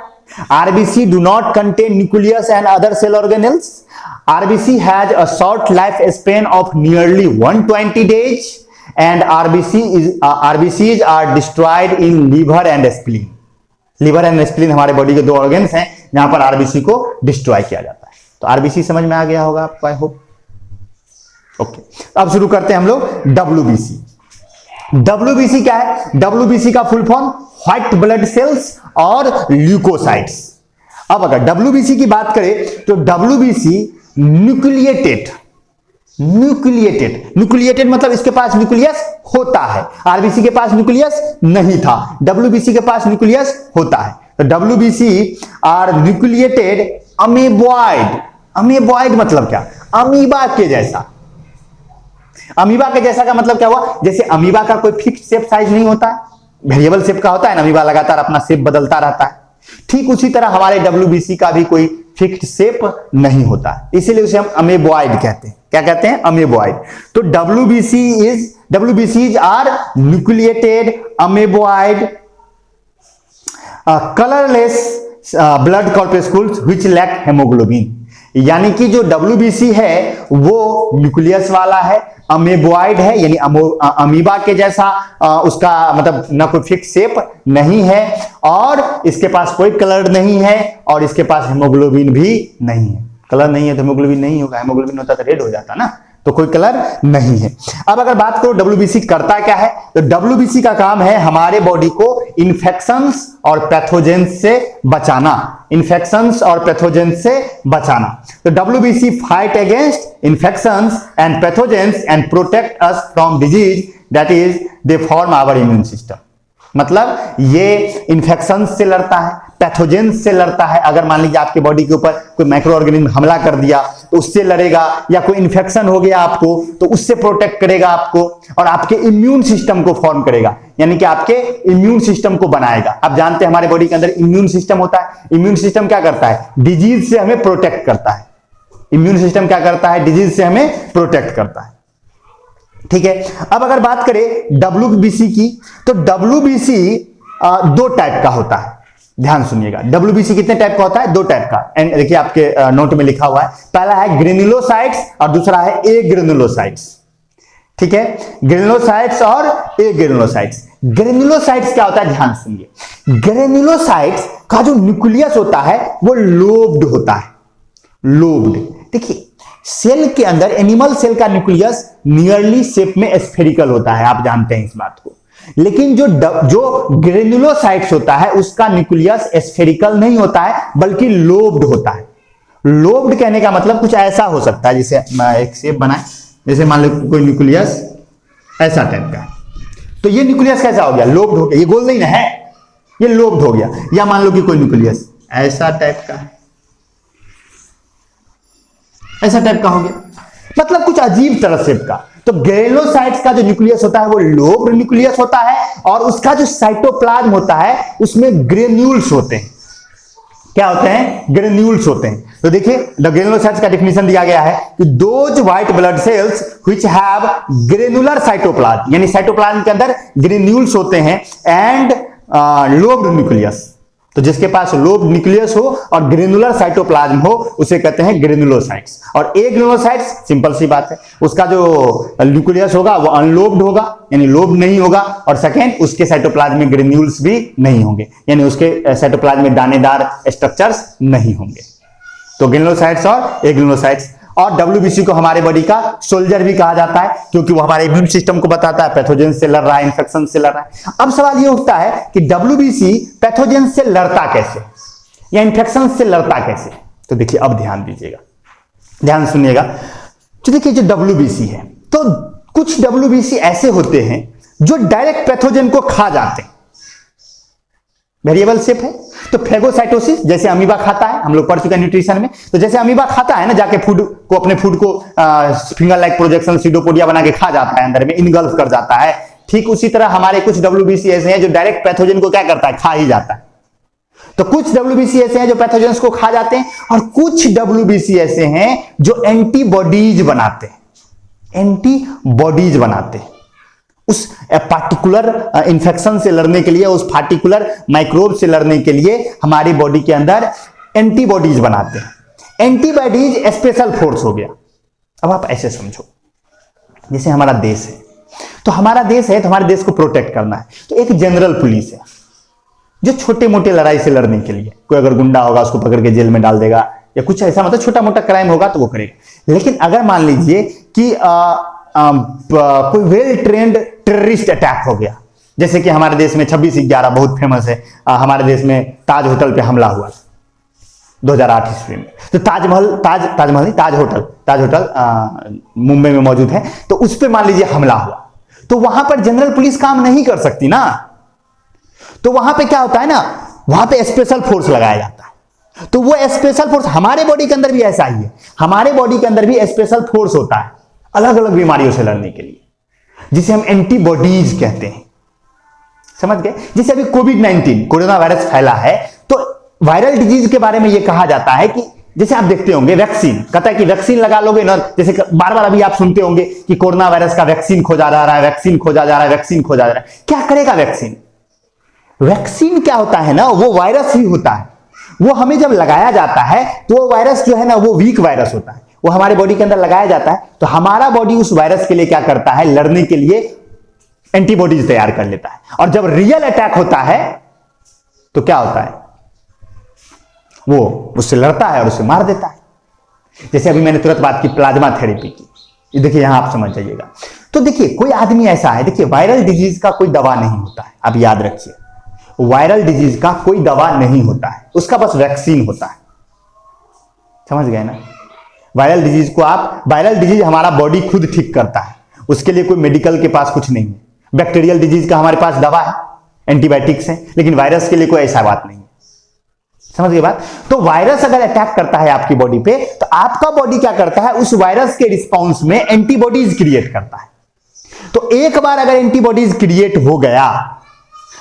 RBC do not contain nucleus and other cell organelles. RBC has a short life span of nearly 120 days and RBCs are destroyed in liver and spleen. Liver and spleen हमारे body के 2 organs हैं जहां पर RBC को destroy किया जाता है। तो आरबीसी समझ में आ गया होगा आपको, आई होप। ओके, अब शुरू करते हैं हम लोग डब्ल्यूबीसी। डब्ल्यूबीसी क्या है? डब्ल्यूबीसी का full form white blood sales और ल्यूकोसाइट्स। अब अगर डब्ल्यूबीसी की बात करें तो डब्ल्यूबीसी न्यूक्लिएटेड मतलब इसके पास न्यूक्लियस होता है। आरबीसी के पास न्यूक्लियस नहीं था, डब्ल्यूबीसी के पास न्यूक्लियस होता है। तो WBC are nucleated amoeboid. Amoeboid मतलब क्या? अमीबा के जैसा। अमीबा के जैसा का मतलब क्या हुआ? जैसे अमीबा का कोई फिक्स शेप साइज नहीं होता है, वेरिएबल शेप का होता है ना, अमीबा लगातार अपना शेप बदलता रहता है। ठीक उसी तरह हमारे डब्ल्यूबीसी का भी कोई फिक्स्ड शेप नहीं होता है, इसीलिए उसे हम अमीबॉइड कहते हैं। क्या कहते हैं? अमीबॉइड। तो डब्ल्यूबीसीज are nucleated amoeboid colourless blood corpuscles which lack haemoglobin. यानी कि जो डब्ल्यूबीसी है वो न्यूक्लियस वाला है, अमीबॉइड है, यानी अमीबा के जैसा उसका मतलब ना कोई फिक्स शेप नहीं है, और इसके पास कोई कलर नहीं है, और इसके पास हेमोग्लोबिन भी नहीं है। कलर नहीं है तो हेमोग्लोबिन नहीं होगा, हेमोग्लोबिन होता तो रेड हो जाता ना, तो कोई कलर नहीं है। अब अगर बात करो डब्ल्यूबीसी करता क्या है, तो डब्ल्यूबीसी का काम है हमारे बॉडी को इन्फेक्शंस और पैथोजेंस से बचाना। इन्फेक्शंस और पैथोजेंस से बचाना। तो WBC fight against infections and pathogens and protect us from disease, that is they form our immune system. मतलब ये इन्फेक्शन से लड़ता है, पैथोजेंस से लड़ता है। अगर मान लीजिए आपके बॉडी के ऊपर कोई माइक्रो ऑर्गेनिज्म हमला कर दिया तो उससे लड़ेगा, या कोई इन्फेक्शन हो गया आपको तो उससे प्रोटेक्ट करेगा आपको, और आपके इम्यून सिस्टम को फॉर्म करेगा, यानी कि आपके इम्यून सिस्टम को बनाएगा। आप जानते हैं हमारे बॉडी के अंदर इम्यून सिस्टम होता है। इम्यून सिस्टम क्या करता है? डिजीज से हमें प्रोटेक्ट करता है। इम्यून सिस्टम क्या करता है? डिजीज से हमें प्रोटेक्ट करता है। ठीक है, अब अगर बात करें डब्ल्यूबीसी की, तो डब्ल्यूबीसी 2 टाइप का होता है। ध्यान सुनिएगा, डब्ल्यूबीसी कितने टाइप का होता है? 2 टाइप का। एंड देखिए आपके नोट में लिखा हुआ है, पहला है ग्रेन्युलोसाइट्स और दूसरा है ए ग्रेन्युलोसाइट्स। ठीक है, ग्रेन्युलोसाइट्स और ए ग्रेन्युलोसाइट्स। ग्रेन्युलोसाइट्स क्या होता है? ध्यान सुनिए, ग्रेन्युलोसाइट्स का जो न्यूक्लियस होता है वो लोब्ड होता है। लोब्ड, देखिए सेल के अंदर एनिमल सेल का न्यूक्लियस नियरली शेप में स्फेरिकल होता है, आप जानते हैं इस बात को। लेकिन जो ग्रेन्युलोसाइट्स होता है उसका न्यूक्लियस स्फेरिकल नहीं होता है, बल्कि लोब्ड होता है। लोब्ड कहने का मतलब कुछ ऐसा हो सकता है, जैसे एक शेप बनाए, जैसे मान लो कोई न्यूक्लियस ऐसा टाइप का है, तो ये न्यूक्लियस कैसा हो गया? लोब्ड हो गया। ये गोल नहीं ना है, ये लोब्ड हो गया। या मान लो कि कोई न्यूक्लियस ऐसा टाइप का है, ऐसा टाइप का हो गया, मतलब कुछ अजीब तरह शेप का। तो ग्रेन्युलोसाइट्स का जो न्यूक्लियस होता है वो लोब्ड न्यूक्लियस होता है, और उसका जो साइटोप्लाज्म होता है उसमें ग्रेन्यूल्स होते हैं। क्या होते हैं? ग्रेन्यूल्स होते हैं। तो देखिए द ग्रेन्युलोसाइट्स का डेफिनेशन दिया गया है कि those white blood cells which have granular cytoplasm, यानी साइटोप्लाज्म के अंदर ग्रेन्यूल्स होते हैं, एंड लोब्ड न्यूक्लियस, तो जिसके पास लोब न्यूक्लियस हो और ग्रेनुलर साइटोप्लाज्म हो उसे कहते हैं ग्रेनुलोसाइट्स। और ए ग्रेनुलोसाइट्स सिंपल सी बात है, उसका जो न्यूक्लियस होगा वो अनलोब्ड होगा, यानी लोब नहीं होगा, और सेकेंड उसके साइटोप्लाज्म में ग्रेन्यूल्स भी नहीं होंगे, यानी उसके साइटोप्लाज्म में दानेदार स्ट्रक्चर्स नहीं होंगे। तो ग्रेनुलोसाइट्स और ए ग्रेनुलोसाइट्स। और WBC को हमारे बॉडी का सोल्जर भी कहा जाता है, क्योंकि वो हमारे इम्यून सिस्टम को बताता है पैथोजन से लड़ रहा है, इंफेक्शन से लड़ रहा है। अब सवाल ये उठता है कि WBC पैथोजन से लड़ता कैसे या इंफेक्शन से लड़ता कैसे? तो देखिए अब ध्यान दीजिएगा, ध्यान सुनिएगा। तो देखिए जो WBC है, तो कुछ WBC ऐसे होते हैं जो डायरेक्ट पैथोजन को खा जाते हैं, वेरिएबल शेप है। तो फेगोसाइटोसिस, जैसे अमीबा खाता है, हम लोग पढ़ चुके हैं न्यूट्रिशन में, तो जैसे अमीबा खाता है ना, जाके फूड को, अपने फूड को फिंगर लाइक प्रोजेक्शन सीडोपोडिया बना के खा जाता है, अंदर में इनगल्फ कर जाता है। ठीक उसी तरह हमारे कुछ WBC ऐसे हैं जो डायरेक्ट पैथोजन को क्या करता है, खा ही जाता है। तो कुछ WBC ऐसे हैं जो पैथोजेंस को खा जाते हैं, और कुछ WBC ऐसे हैं जो एंटीबॉडीज बनाते हैं, एंटीबॉडीज बनाते हैं उस पार्टिकुलर इंफेक्शन से लड़ने के लिए, उस पार्टिकुलर माइक्रोब से लड़ने के लिए हमारी बॉडी के अंदर एंटीबॉडीज बनाते हैं। एंटीबॉडीज स्पेशल फोर्स हो गया। अब आप ऐसे समझो, जैसे हमारा देश है, तो हमारा देश है तो हमारे देश को प्रोटेक्ट करना है, तो एक जनरल पुलिस है जो छोटे मोटे लड़ाई से लड़ने के लिए, कोई अगर गुंडा होगा उसको पकड़ के जेल में डाल देगा, या कुछ ऐसा मतलब छोटा मोटा क्राइम होगा तो वो करेगा। लेकिन अगर मान लीजिए कि कोई वेल ट्रेंड टेररिस्ट अटैक हो गया, जैसे कि हमारे देश में 26/11 बहुत फेमस है, हमारे देश में ताज होटल पे हमला हुआ 2008 ईस्वी में। तो ताज होटल मुंबई में मौजूद है, तो उस पर मान लीजिए हमला हुआ, तो वहां पर जनरल पुलिस काम नहीं कर सकती ना। तो वहां पे क्या होता है ना, वहां पे स्पेशल फोर्स लगाया जाता है। तो वो स्पेशल फोर्स हमारे बॉडी के अंदर भी ऐसा ही है, हमारे बॉडी के अंदर भी स्पेशल फोर्स होता है अलग अलग बीमारियों से लड़ने के लिए, जिसे हम एंटीबॉडीज कहते हैं। समझ गए? जैसे अभी कोविड-19 कोरोना वायरस फैला है, तो वायरल डिजीज के बारे में यह कहा जाता है कि जैसे आप देखते होंगे वैक्सीन, कहता है कि वैक्सीन लगा लोगे ना, जैसे बार बार अभी आप सुनते होंगे कि कोरोना वायरस का वैक्सीन खोजा जा रहा है, वैक्सीन खोजा जा रहा है, वैक्सीन खोजा जा रहा है। क्या करेगा वैक्सीन? वैक्सीन क्या होता है ना, वो वायरस ही होता है। वो हमें जब लगाया जाता है तो वो वायरस जो है ना, वो वीक वायरस होता है, वो हमारे बॉडी के अंदर लगाया जाता है, तो हमारा बॉडी उस वायरस के लिए क्या करता है, लड़ने के लिए एंटीबॉडीज तैयार कर लेता है। और जब रियल अटैक होता है तो क्या होता है, वो उससे लड़ता है और उसे मार देता है। जैसे अभी मैंने तुरंत बात की प्लाज्मा थेरेपी की, ये देखिए यहां आप समझ जाइएगा। तो देखिए कोई आदमी ऐसा है, देखिए वायरल डिजीज का कोई दवा नहीं होता है, आप याद रखिए, वायरल डिजीज का कोई दवा नहीं होता है, उसका बस वैक्सीन होता है। समझ गए ना? वायरल डिजीज को आप, वायरल डिजीज हमारा बॉडी खुद ठीक करता है, उसके लिए कोई मेडिकल के पास कुछ नहीं है। बैक्टीरियल डिजीज का हमारे पास दवा है, एंटीबायोटिक्स है, लेकिन वायरस के लिए कोई ऐसा बात नहीं है। समझ गए बात? तो वायरस अगर अटैक करता है आपकी बॉडी पे, तो आपका बॉडी क्या करता है, उस वायरस के रिस्पॉन्स में एंटीबॉडीज क्रिएट करता है। तो एक बार अगर एंटीबॉडीज क्रिएट हो गया,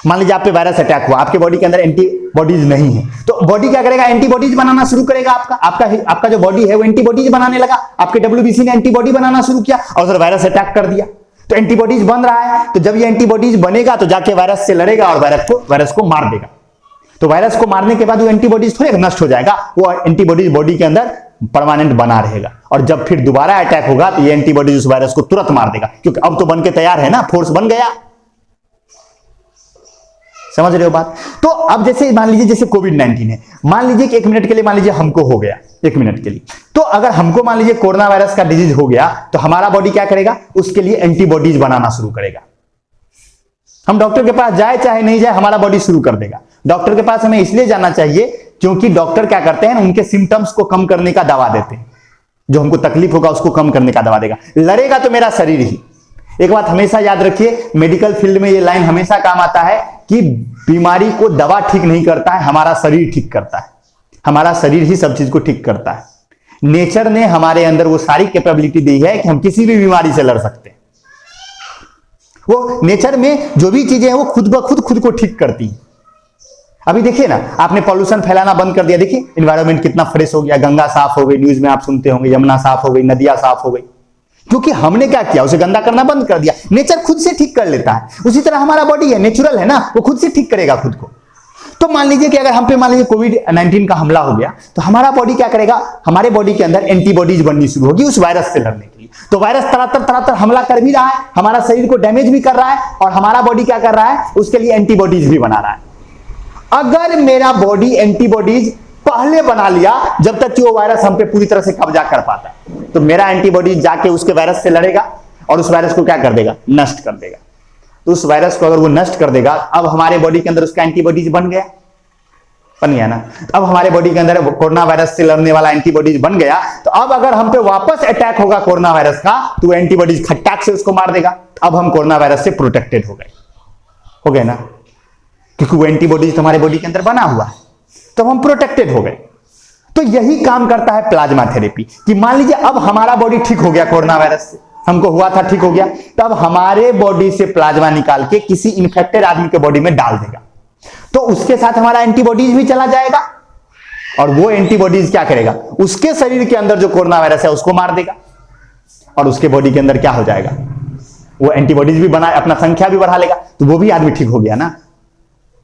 मान लीजिए आप पे वायरस अटैक हुआ, आपके बॉडी के अंदर एंटीबॉडीज नहीं है, तो बॉडी क्या करेगा, एंटीबॉडीज बनाना शुरू करेगा। आपका जो बॉडी है वो एंटीबॉडीज बनाने लगा, आपके WBC ने एंटीबॉडी बनाना शुरू किया और फिर वायरस अटैक कर दिया, तो एंटीबॉडीज बन रहा है। तो जब ये एंटीबॉडीज बनेगा तो जाके वायरस से लड़ेगा और वायरस को मार देगा। तो वायरस को मारने के बाद वो एंटीबॉडीज थोड़े नष्ट हो जाएगा, वो एंटीबॉडीज बॉडी के अंदर परमानेंट बना रहेगा, और जब फिर दोबारा अटैक होगा तो ये एंटीबॉडीज उस वायरस को तुरंत मार देगा, क्योंकि अब तो बन के तैयार है ना, फोर्स बन गया। समझ रहे हो बात? तो अब जैसे मान लीजिए जैसे कोविड-19 है, मान लीजिए कि 1 मिनट के लिए, मान लीजिए हमको हो गया 1 मिनट के लिए, तो अगर हमको मान लीजिए कोरोना वायरस का डिजीज हो गया, तो हमारा बॉडी क्या करेगा, उसके लिए एंटीबॉडीज बनाना शुरू करेगा। हम डॉक्टर के पास जाए चाहे नहीं जाए, हमारा बॉडी शुरू कर देगा। डॉक्टर के पास हमें इसलिए जाना चाहिए क्योंकि डॉक्टर क्या करते हैं, उनके सिम्टम्स को कम करने का दवा देते हैं, जो हमको तकलीफ होगा उसको कम करने का दवा देगा। लड़ेगा तो मेरा शरीर ही। एक बात हमेशा याद रखिए, मेडिकल फील्ड में ये लाइन हमेशा काम आता है कि बीमारी को दवा ठीक नहीं करता है, हमारा शरीर ठीक करता है। हमारा शरीर ही सब चीज को ठीक करता है। नेचर ने हमारे अंदर वो सारी कैपेबिलिटी दी है कि हम किसी भी बीमारी से लड़ सकते हैं। वो नेचर में जो भी चीजें हैं वो खुद ब खुद को ठीक करती है। अभी देखिए ना, आपने पॉल्यूशन फैलाना बंद कर दिया, देखिए एनवायरनमेंट कितना फ्रेश हो गया, गंगा साफ हो गई, न्यूज में आप सुनते होंगे, यमुना साफ हो गई, नदियां साफ हो गई, क्योंकि हमने क्या किया, उसे गंदा करना बंद कर दिया। नेचर खुद से ठीक कर लेता है। उसी तरह हमारा बॉडी है, नेचुरल है ना, वो खुद से ठीक करेगा खुद को। तो मान लीजिए कि अगर हम पे मान लीजिए कोविड-19 का हमला हो गया, तो हमारा बॉडी क्या करेगा, हमारे बॉडी के अंदर एंटीबॉडीज बननी शुरू होगी उस वायरस से लड़ने के लिए। तो वायरस तरह हमला कर भी रहा है, हमारा शरीर को डैमेज भी कर रहा है, और हमारा बॉडी क्या कर रहा है, उसके लिए एंटीबॉडीज भी बना रहा है। अगर मेरा बॉडी एंटीबॉडीज पहले बना लिया, जब तक कि वो वायरस हम पे पूरी तरह से कब्जा कर पाता है, तो मेरा एंटीबॉडीज जाके उसके वायरस से लड़ेगा और उस वायरस को क्या कर देगा, नष्ट कर देगा। तो उस वायरस को अगर वो नष्ट कर देगा, अब हमारे बॉडी के अंदर उसका एंटीबॉडीज बन गया ना। अब हमारे बॉडी के अंदर कोरोना वायरस से लड़ने वाला एंटीबॉडीज बन गया, तो अब अगर हम पे वापस अटैक होगा कोरोना वायरस का, तो एंटीबॉडीज खट्टाक से उसको मार देगा। अब हम कोरोना वायरस से प्रोटेक्टेड हो गए ना, क्योंकि वो एंटीबॉडीज हमारे बॉडी के अंदर बना हुआ है, तो हम प्रोटेक्टेड हो गए। तो यही काम करता है प्लाज्मा थेरेपी, कि मान लीजिए अब हमारा बॉडी ठीक हो गया, कोरोना वायरस से हमको हुआ था, ठीक हो गया, तब हमारे बॉडी से प्लाज्मा निकाल के किसी इन्फेक्टेड आदमी के बॉडी में डाल देगा, तो उसके साथ हमारा एंटीबॉडीज भी चला जाएगा, और वो एंटीबॉडीज क्या करेगा, उसके शरीर के अंदर जो कोरोना वायरस है उसको मार देगा, और उसके बॉडी के अंदर क्या हो जाएगा, वो एंटीबॉडीज भी बना, अपना संख्या भी बढ़ा लेगा, तो वो भी आदमी ठीक हो गया ना।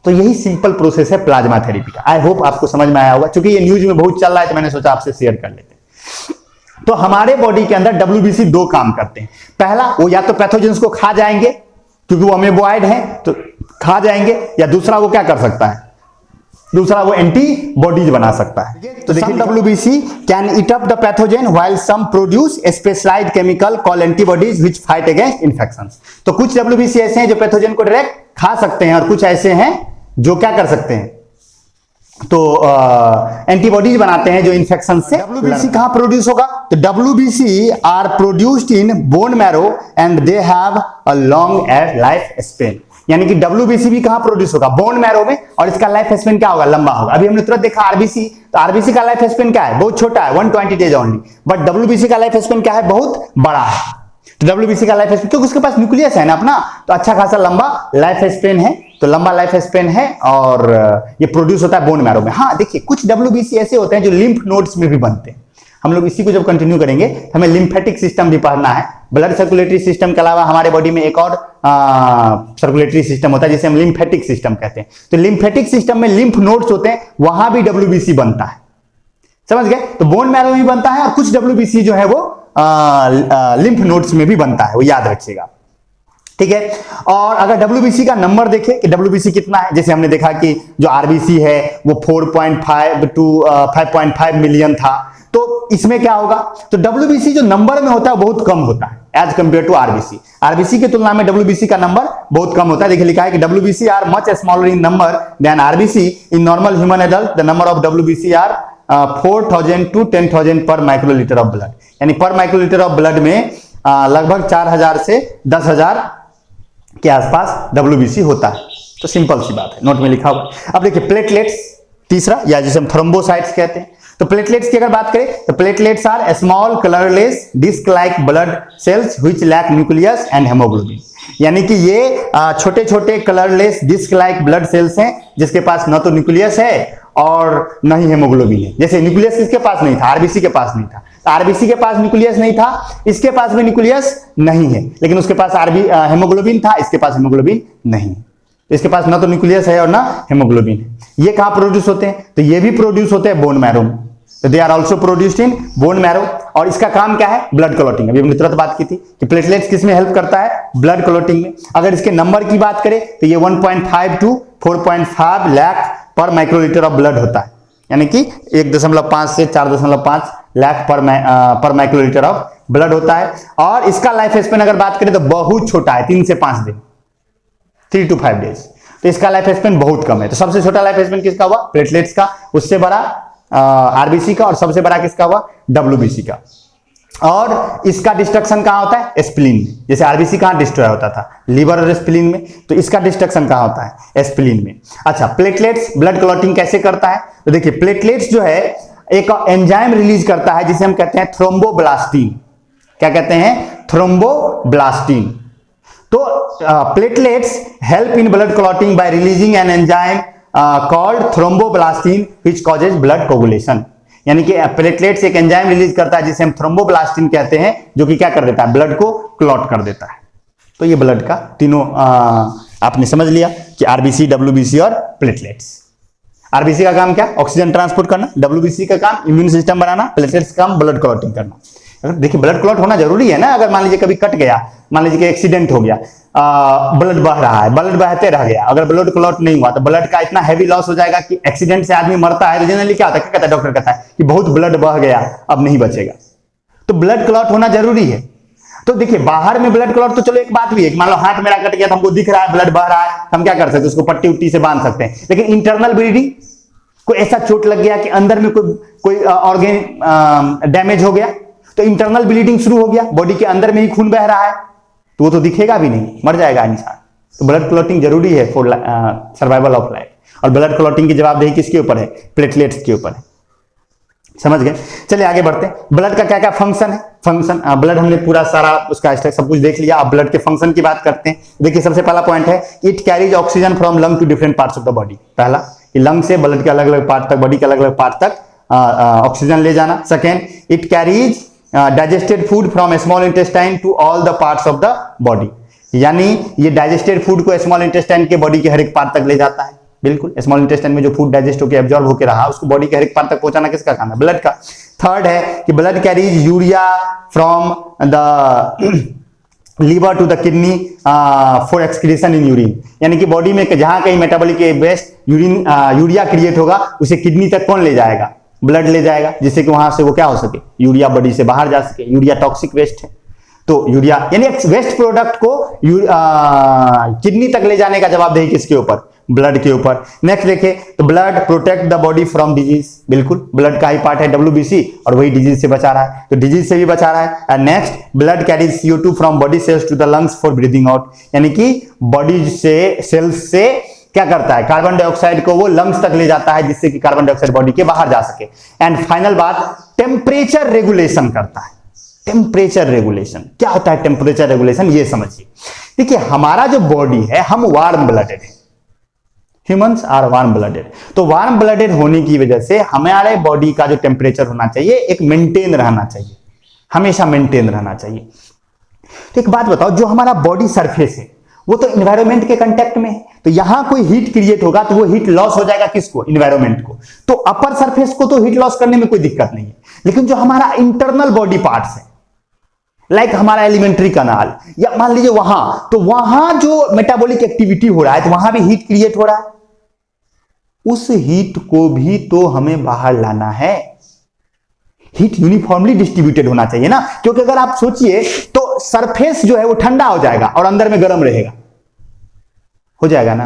तो यही सिंपल प्रोसेस है प्लाज्मा थेरेपी का। आई होप आपको समझ में आया होगा, क्योंकि ये न्यूज में बहुत चल रहा है, तो मैंने सोचा आपसे शेयर कर लेते हैं। तो हमारे बॉडी के अंदर WBC 2 काम करते हैं। पहला, वो या तो पैथोजेंस को खा जाएंगे, क्योंकि वो अमेबोइड है तो खा जाएंगे, या दूसरा वो क्या कर सकता है, दूसरा वो एंटीबॉडीज बना सकता है। तो देखिए, WBC can eat up the pathogen while some produce specialised chemical called antibodies which fight against infections. तो कुछ WBC ऐसे हैं जो पैथोजन को डायरेक्ट खा सकते हैं, और कुछ ऐसे हैं जो क्या कर सकते हैं, तो एंटीबॉडीज बनाते हैं जो इन्फेक्शन से। WBC कहां प्रोड्यूस होगा, तो WBC are produced in bone marrow and they have a long life span. यानी कि WBC भी कहां प्रोड्यूस होगा, बोन मैरो में, और इसका लाइफ स्पेन क्या होगा, लंबा होगा। अभी हमने तुरंत देखा RBC, तो RBC का लाइफ स्पेन क्या है, बहुत छोटा है, 120 डेज ओनली, बट WBC का लाइफ स्पेन क्या है, बहुत बड़ा है। तो WBC का लाइफ स्पेन, क्योंकि उसके पास न्यूक्लियस है ना अपना, तो अच्छा खासा लंबा लाइफ स्पेन है, तो लंबा लाइफ स्पेन है, और ये प्रोड्यूस होता है बोन मैरो में। हाँ देखिए, कुछ WBC ऐसे होते हैं जो लिम्फ नोड्स में भी बनते हैं। हम लोग इसी को जब कंटिन्यू करेंगे, हमें लिम्फेटिक सिस्टम भी पढ़ना है। ब्लड सर्कुलेटरी सिस्टम के अलावा हमारे बॉडी में एक और सर्कुलेटरी सिस्टम होता है जिसे हम लिम्फेटिक सिस्टम कहते हैं। तो लिम्फेटिक सिस्टम में लिम्फ नोड्स होते हैं, वहां भी WBC बनता है, समझ गए। तो बोन मैरो में भी बनता है, और कुछ WBC जो है वो लिम्फ नोड्स में भी बनता है, वो याद रखिएगा, ठीक है। और अगर WBC का नंबर देखें कि WBC कितना है, जैसे हमने देखा कि जो RBC है वो 4.5 to 5.5 मिलियन था, तो इसमें क्या होगा, तो WBC जो नंबर में होता है बहुत कम होता है as compare to RBC। RBC की तुलना में WBC का नंबर बहुत कम होता है। देखिए लिखा है कि WBC are much smaller in number than RBC। In normal human adult the number of WBC are 4,000 to 10,000 पर माइक्रोलीटर ऑफ ब्लड। यानी पर माइक्रोलीटर ऑफ ब्लड में लगभग 4,000 से 10,000 के आसपास WBC होता है। तो सिंपल सी बात है, नोट में लिखा हुआ। अब देखिए प्लेटलेट्स तीसरा, या जिसे हम थ्रोम्बोसाइट्स कहते हैं। तो प्लेटलेट्स की अगर बात करें, तो platelets are small colourless disc like blood cells which lack nucleus and haemoglobin. यानी कि ये छोटे छोटे colourless disc like blood cells हैं जिसके पास न तो न्यूक्लियस है और न ही हेमोग्लोबिन है। जैसे न्यूक्लियस किसके पास नहीं था, RBC के पास नहीं था, तो RBC के पास न्यूक्लियस नहीं था, इसके पास भी न्यूक्लियस नहीं है, लेकिन उसके पास हेमोग्लोबिन था, इसके पास हेमोग्लोबिन नहीं। तो इसके पास ना तो न्यूक्लियस है और ना हेमोग्लोबिन है। ये कहां प्रोड्यूस होते हैं, तो ये भी प्रोड्यूस होते हैं बोन मैरो में। तो they are also produced in bone marrow. और इसका काम क्या है, ब्लड क्लॉटिंग। अभी हमने तुरंत बात की थी कि प्लेटलेट्स किस में हेल्प करता है, ब्लड क्लॉटिंग में। अगर इसके नंबर की बात करें तो ये 1.5 to 4.5 लाख पर माइक्रोलीटर ऑफ ब्लड होता है। यानी कि 1.5 से 4.5 लाख पर माइक्रोलीटर ऑफ ब्लड होता है। और इसका लाइफ स्पेन अगर बात करें तो बहुत छोटा है, 3 से 5 दिन, 3 to 5 डेज। तो इसका लाइफ स्पेन बहुत कम है। तो सबसे छोटा लाइफ स्पेन किसका हुआ, प्लेटलेट्स का, उससे बड़ा RBC का, और सबसे बड़ा किसका हुआ, WBC का। और इसका डिस्ट्रक्शन कहां होता है, स्प्लीन में। जैसे RBC कहां डिस्ट्रॉय होता था, लीवर और स्प्लीन में, तो इसका डिस्ट्रक्शन कहां होता है, स्प्लीन में। अच्छा, प्लेटलेट्स ब्लड क्लॉटिंग कैसे करता है, तो देखिए प्लेटलेट्स जो है एक एंजाइम रिलीज करता है जिसे हम कहते हैं थ्रोम्बोब्लास्टिन। क्या कहते हैं, थ्रोम्बोब्लास्टिन। तो platelets help in blood clotting by releasing an enzyme called thromboplastin which causes blood coagulation. यानी कि प्लेटलेट्स एक एंजाइम रिलीज करता है जिसे हम थ्रोम्बोब्लास्टिन कहते हैं, जो कि क्या कर देता है, ब्लड को क्लॉट कर देता है। तो ये ब्लड का तीनों आपने समझ लिया कि RBC, WBC और प्लेटलेट्स। आरबीसी का काम क्या? ऑक्सीजन ट्रांसपोर्ट करना। डब्ल्यूबीसी का काम इम्यून सिस्टम बनाना। प्लेटलेट्स का काम ब्लड क्लॉटिंग करना। देखिए ब्लड क्लॉट होना जरूरी है ना। अगर मान लीजिए कभी कट गया, मान लीजिए कि एक्सीडेंट हो गया, ब्लड बह रहा है, ब्लड बहते रह गया, अगर ब्लड क्लॉट नहीं हुआ तो ब्लड का इतना हैवी लॉस हो जाएगा कि एक्सीडेंट से आदमी मरता है। तो जनरली क्या होता है, क्या कहता है डॉक्टर, कहता है कि बहुत ब्लड बह गया, अब नहीं बचेगा। तो ब्लड क्लॉट होना जरूरी है। तो देखिए बाहर में ब्लड क्लॉट तो चलो एक बात भी है, मान लो हाथ मेरा कट गया तो हमको दिख रहा है ब्लड बह रहा है, हम क्या कर सकते हैं, उसको पट्टी उट्टी से बांध सकते हैं। लेकिन इंटरनल ब्लीडिंग, कोई ऐसा चोट लग गया कि अंदर में कोई ऑर्गन डैमेज हो गया, तो इंटरनल ब्लीडिंग शुरू हो गया, बॉडी के अंदर में ही खून बह रहा है, तो वो तो दिखेगा भी नहीं, मर जाएगा इंसान। तो ब्लड क्लॉटिंग जरूरी है फॉर सर्वाइवल ऑफ लाइफ। और ब्लड क्लॉटिंग की जवाबदेही किसके ऊपर है? प्लेटलेट्स के ऊपर है। समझ गए? चलिए आगे बढ़ते हैं। ब्लड का क्या क्या फंक्शन है? फंक्शन, ब्लड हमने पूरा सारा उसका सब कुछ देख लिया। अब ब्लड के फंक्शन की बात करते हैं। देखिए सबसे पहला पॉइंट है, it carries oxygen from lung to different parts of the body. पहला, कि लंग से ब्लड के अलग अलग पार्ट तक, बॉडी के अलग अलग पार्ट तक ऑक्सीजन ले जाना। Second, it carries digested food from small intestine to all the parts of the body. यानी ये डाइजेस्टेड फूड को स्मॉल इंटेस्टाइन के बॉडी के हर एक पार्ट तक ले जाता है। बिल्कुल, स्मॉल इंटेस्टाइन में जो फूड डाइजेस्ट होकर एब्जॉर्ब होकर रहा, उसको बॉडी के हर एक पार्ट तक पहुंचाना किसका काम है? ब्लड का। थर्ड है कि blood carries urea from the liver to the kidney for excretion in urine. यानी कि बॉडी में जहां कहीं मेटाबॉलिक वेस्ट यूरिया क्रिएट होगा, उसे किडनी तक कौन ले जाएगा? ब्लड ले जाएगा, जिससे कि वहां से वो क्या हो सके, यूरिया बॉडी से बाहर जा सके। यूरिया टॉक्सिक वेस्ट है, तो यूरिया यानी वेस्ट प्रोडक्ट को किडनी तक ले जाने का जवाबदेही किसके ऊपर? ब्लड के ऊपर। नेक्स्ट देखें तो blood protect the body from disease. बिल्कुल, ब्लड का ही पार्ट है डब्ल्यूबीसी, और वही डिजीज से बचा रहा है, तो डिजीज से भी बचा रहा है। And next, blood carries CO2 from body cells to the lungs for breathing out. यानी कि बॉडी से सेल्स से क्या करता है, कार्बन डाइऑक्साइड को वो लंग्स तक ले जाता है, जिससे कि कार्बन डाइऑक्साइड बॉडी के बाहर जा सके। एंड फाइनल बात, टेम्परेचर रेगुलेशन करता है। टेम्परेचर रेगुलेशन क्या होता है? टेम्परेचर रेगुलेशन ये समझिए। देखिए हमारा जो बॉडी है, हम वार्म ब्लडेड है, ह्यूमंस आर वार्म ब्लडेड। तो वार्म ब्लडेड होने की वजह से हमारे बॉडी का जो टेम्परेचर होना चाहिए, एक मेंटेन रहना चाहिए, हमेशा मेंटेन रहना चाहिए। तो एक बात बताओ, जो हमारा बॉडी सरफेस है वो तो इन्वायरमेंट के कांटेक्ट में है, तो यहां कोई हीट क्रिएट होगा तो वो हीट लॉस हो जाएगा किसको? इन्वायरमेंट को। तो अपर सरफेस को तो हीट लॉस करने में कोई दिक्कत नहीं है, लेकिन जो हमारा इंटरनल बॉडी पार्ट्स है, लाइक हमारा एलिमेंट्री कनाल, या मान लीजिए वहां, तो वहां जो मेटाबॉलिक एक्टिविटी हो रहा है, तो वहां भी हीट क्रिएट हो रहा है, उस हीट को भी तो हमें बाहर लाना है। हीट यूनिफॉर्मली डिस्ट्रीब्यूटेड होना चाहिए ना, क्योंकि अगर आप सोचिए तो सरफेस जो है वो ठंडा हो जाएगा और अंदर में गर्म रहेगा, हो जाएगा ना,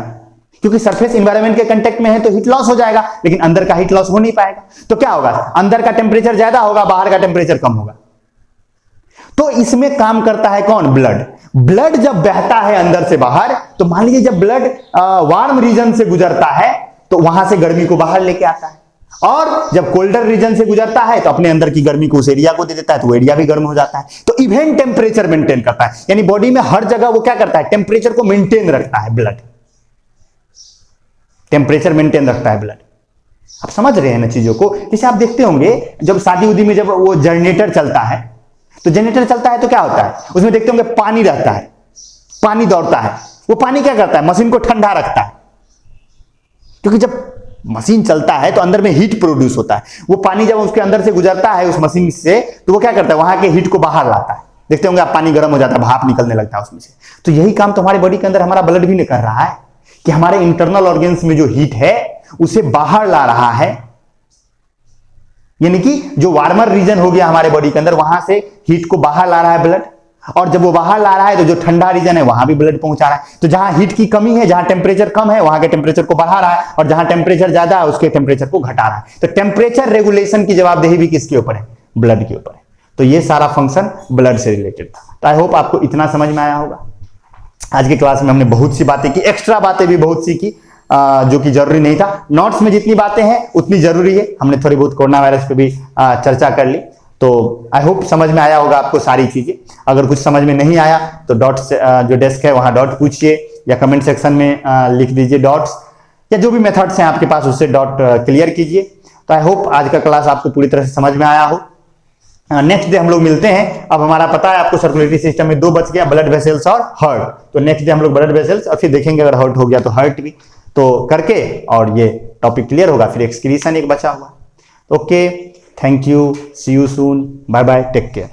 क्योंकि सरफेस एनवायरनमेंट के कांटेक्ट में है, तो हीट लॉस हो जाएगा, लेकिन अंदर का हीट लॉस हो नहीं पाएगा। तो क्या होगा, अंदर का टेम्परेचर ज्यादा होगा, बाहर का टेम्परेचर कम होगा। तो इसमें काम करता है कौन? ब्लड। ब्लड जब बहता है अंदर से बाहर, तो मान लीजिए जब ब्लड वार्म रीजन से गुजरता है तो वहां से गर्मी को बाहर लेके आता है, और जब कोल्डर रीजन से गुजरता है तो अपने अंदर की गर्मी को उस एरिया को दे देता है, तो वो एरिया भी गर्म हो जाता है। तो इवन टेम्परेचर मेंटेन करता है, यानी बॉडी में हर जगह वो क्या करता है? टेम्परेचर को मेंटेन रखता है ब्लड, टेम्परेचर मेंटेन रखता है ब्लड। आप समझ रहे हैं ना चीजों को? जैसे आप देखते होंगे जब शादी उदी में जब वो जनरेटर चलता है, तो जनरेटर चलता है तो क्या होता है, उसमें देखते होंगे पानी रहता है, पानी दौड़ता है। वो पानी क्या करता है? मशीन को ठंडा रखता है, क्योंकि जब मशीन चलता है तो अंदर में हीट प्रोड्यूस होता है। वो पानी जब उसके अंदर से गुजरता है उस मशीन से, तो वो क्या करता है? वहां के हीट को बाहर लाता है। देखते होंगे आप, पानी गर्म हो जाता है, भाप निकलने लगता है उसमें से। तो यही काम तो हमारे बॉडी के अंदर हमारा ब्लड भी नहीं कर रहा है, कि हमारे इंटरनल ऑर्गन्स में जो हीट है उसे बाहर ला रहा है। यानी कि जो वार्मर रीजन हो गया हमारे बॉडी के अंदर, वहां से हीट को बाहर ला रहा है ब्लड, और जब वो बाहर ला रहा है तो जो ठंडा रीजन है वहां भी ब्लड पहुंचा रहा है। तो जहां हीट की कमी है, जहां टेम्परेचर कम है, वहां के टेम्परेचर को बढ़ा रहा है, और जहां टेम्परेचर ज्यादा है उसके टेम्परेचर को घटा रहा है। तो टेम्परेचर रेगुलेशन की जवाबदेही भी किसके ऊपर है? ब्लड के ऊपर है। तो ये सारा फंक्शन ब्लड से रिलेटेड था। तो आई होप आपको इतना समझ में आया होगा। आज की क्लास में हमने बहुत सी बातें की, एक्स्ट्रा बातें भी बहुत सी की, जो कि जरूरी नहीं था। नोट्स में जितनी बातें हैं उतनी जरूरी है। हमने थोड़ी बहुत कोरोना वायरस पे भी चर्चा कर ली। तो आई होप समझ में आया होगा आपको सारी चीजें। अगर कुछ समझ में नहीं आया तो डॉट जो डेस्क है वहां डॉट पूछिए, या कमेंट सेक्शन में लिख दीजिए डॉट्स, या जो भी मेथड्स हैं आपके पास उससे डॉट क्लियर कीजिए। तो आई होप आज का क्लास आपको पूरी तरह से समझ में आया हो। नेक्स्ट डे हम लोग मिलते हैं। अब हमारा पता है आपको सर्कुलेटरी सिस्टम में 2 बच गया, ब्लड वेसल्स और हार्ट। तो नेक्स्ट डे हम लोग ब्लड वेसल्स, और फिर देखेंगे अगर हार्ट हो गया तो हार्ट भी तो करके, और ये टॉपिक क्लियर होगा, फिर एक्सक्रीशन एक बचा हुआ। Okay, thank you, see you soon, bye bye, take care.